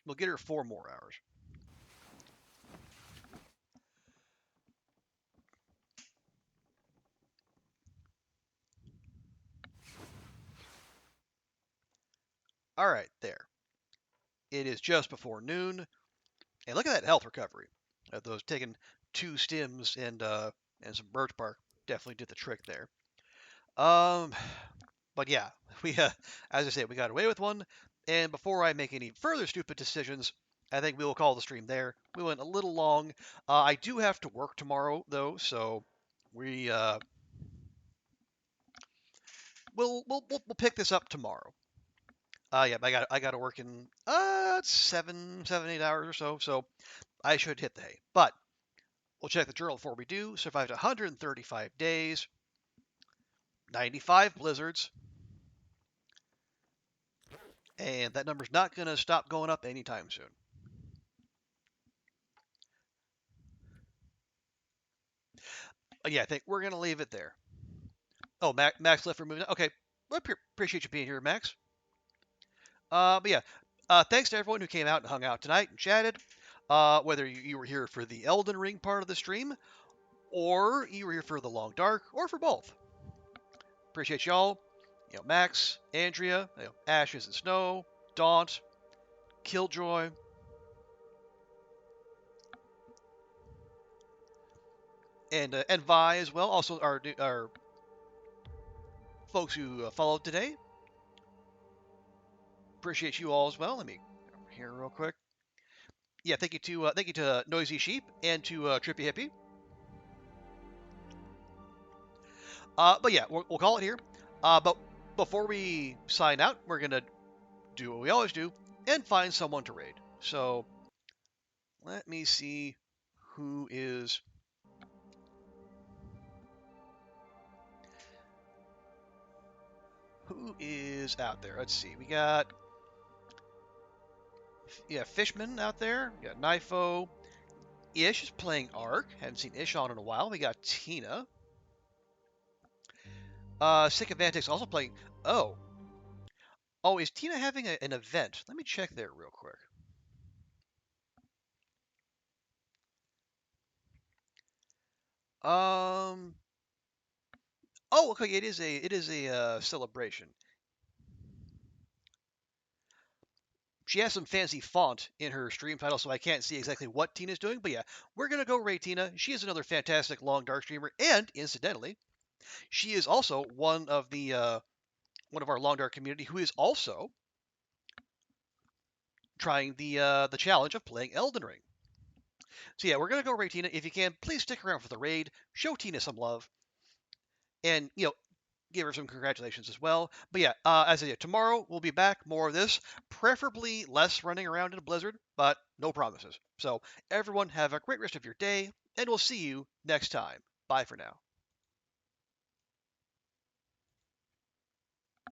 We'll get her 4 more hours. All right, there. It is just before noon, and look at that health recovery. Those taking 2 stims and some birch bark. definitely did the trick there. Um, but yeah, we as I say, we got away with one. And before I make any further stupid decisions, I think we will call the stream there. We went a little long. I do have to work tomorrow though, so we we'll pick this up tomorrow. Yeah, I got to work in 7 8 hours or so, so I should hit the hay. But we'll check the journal before we do. Survived 135 days, 95 blizzards, and that number's not going to stop going up anytime soon. Yeah, I think we're going to leave it there. Oh, Max left for moving. Okay, well, appreciate you being here, Max. But yeah, thanks to everyone who came out and hung out tonight and chatted. Whether you were here for the Elden Ring part of the stream, or you were here for the Long Dark, or for both. Appreciate y'all. Max, Andrea, Ashes and Snow, Daunt, Killjoy, and Vi as well. Also, our folks who followed today. Appreciate you all as well. Let me get over here real quick. Yeah, thank you to Noisy Sheep and to Trippy Hippie. But yeah, we'll call it here. But before we sign out, we're gonna do what we always do and find someone to raid. So let me see who is out there. Let's see. We got Fishman out there. We got Knifo. Ish is playing Ark. Haven't seen Ish on in a while. We got Tina. Sycophantic's also playing. Oh, is Tina having an event? Let me check there real quick. Um. Oh, okay. It is a celebration. She has some fancy font in her stream title, so I can't see exactly what Tina's doing. But yeah, we're gonna go rate Tina. She is another fantastic long dark streamer, and incidentally, she is also one of our long dark community who is also trying the challenge of playing Elden Ring. So yeah, we're gonna go rate Tina. If you can, please stick around for the raid. Show Tina some love, and give her some congratulations as well. But yeah, as I said, tomorrow we'll be back. More of this, preferably less running around in a blizzard, but no promises. So everyone have a great rest of your day, and we'll see you next time. Bye for now.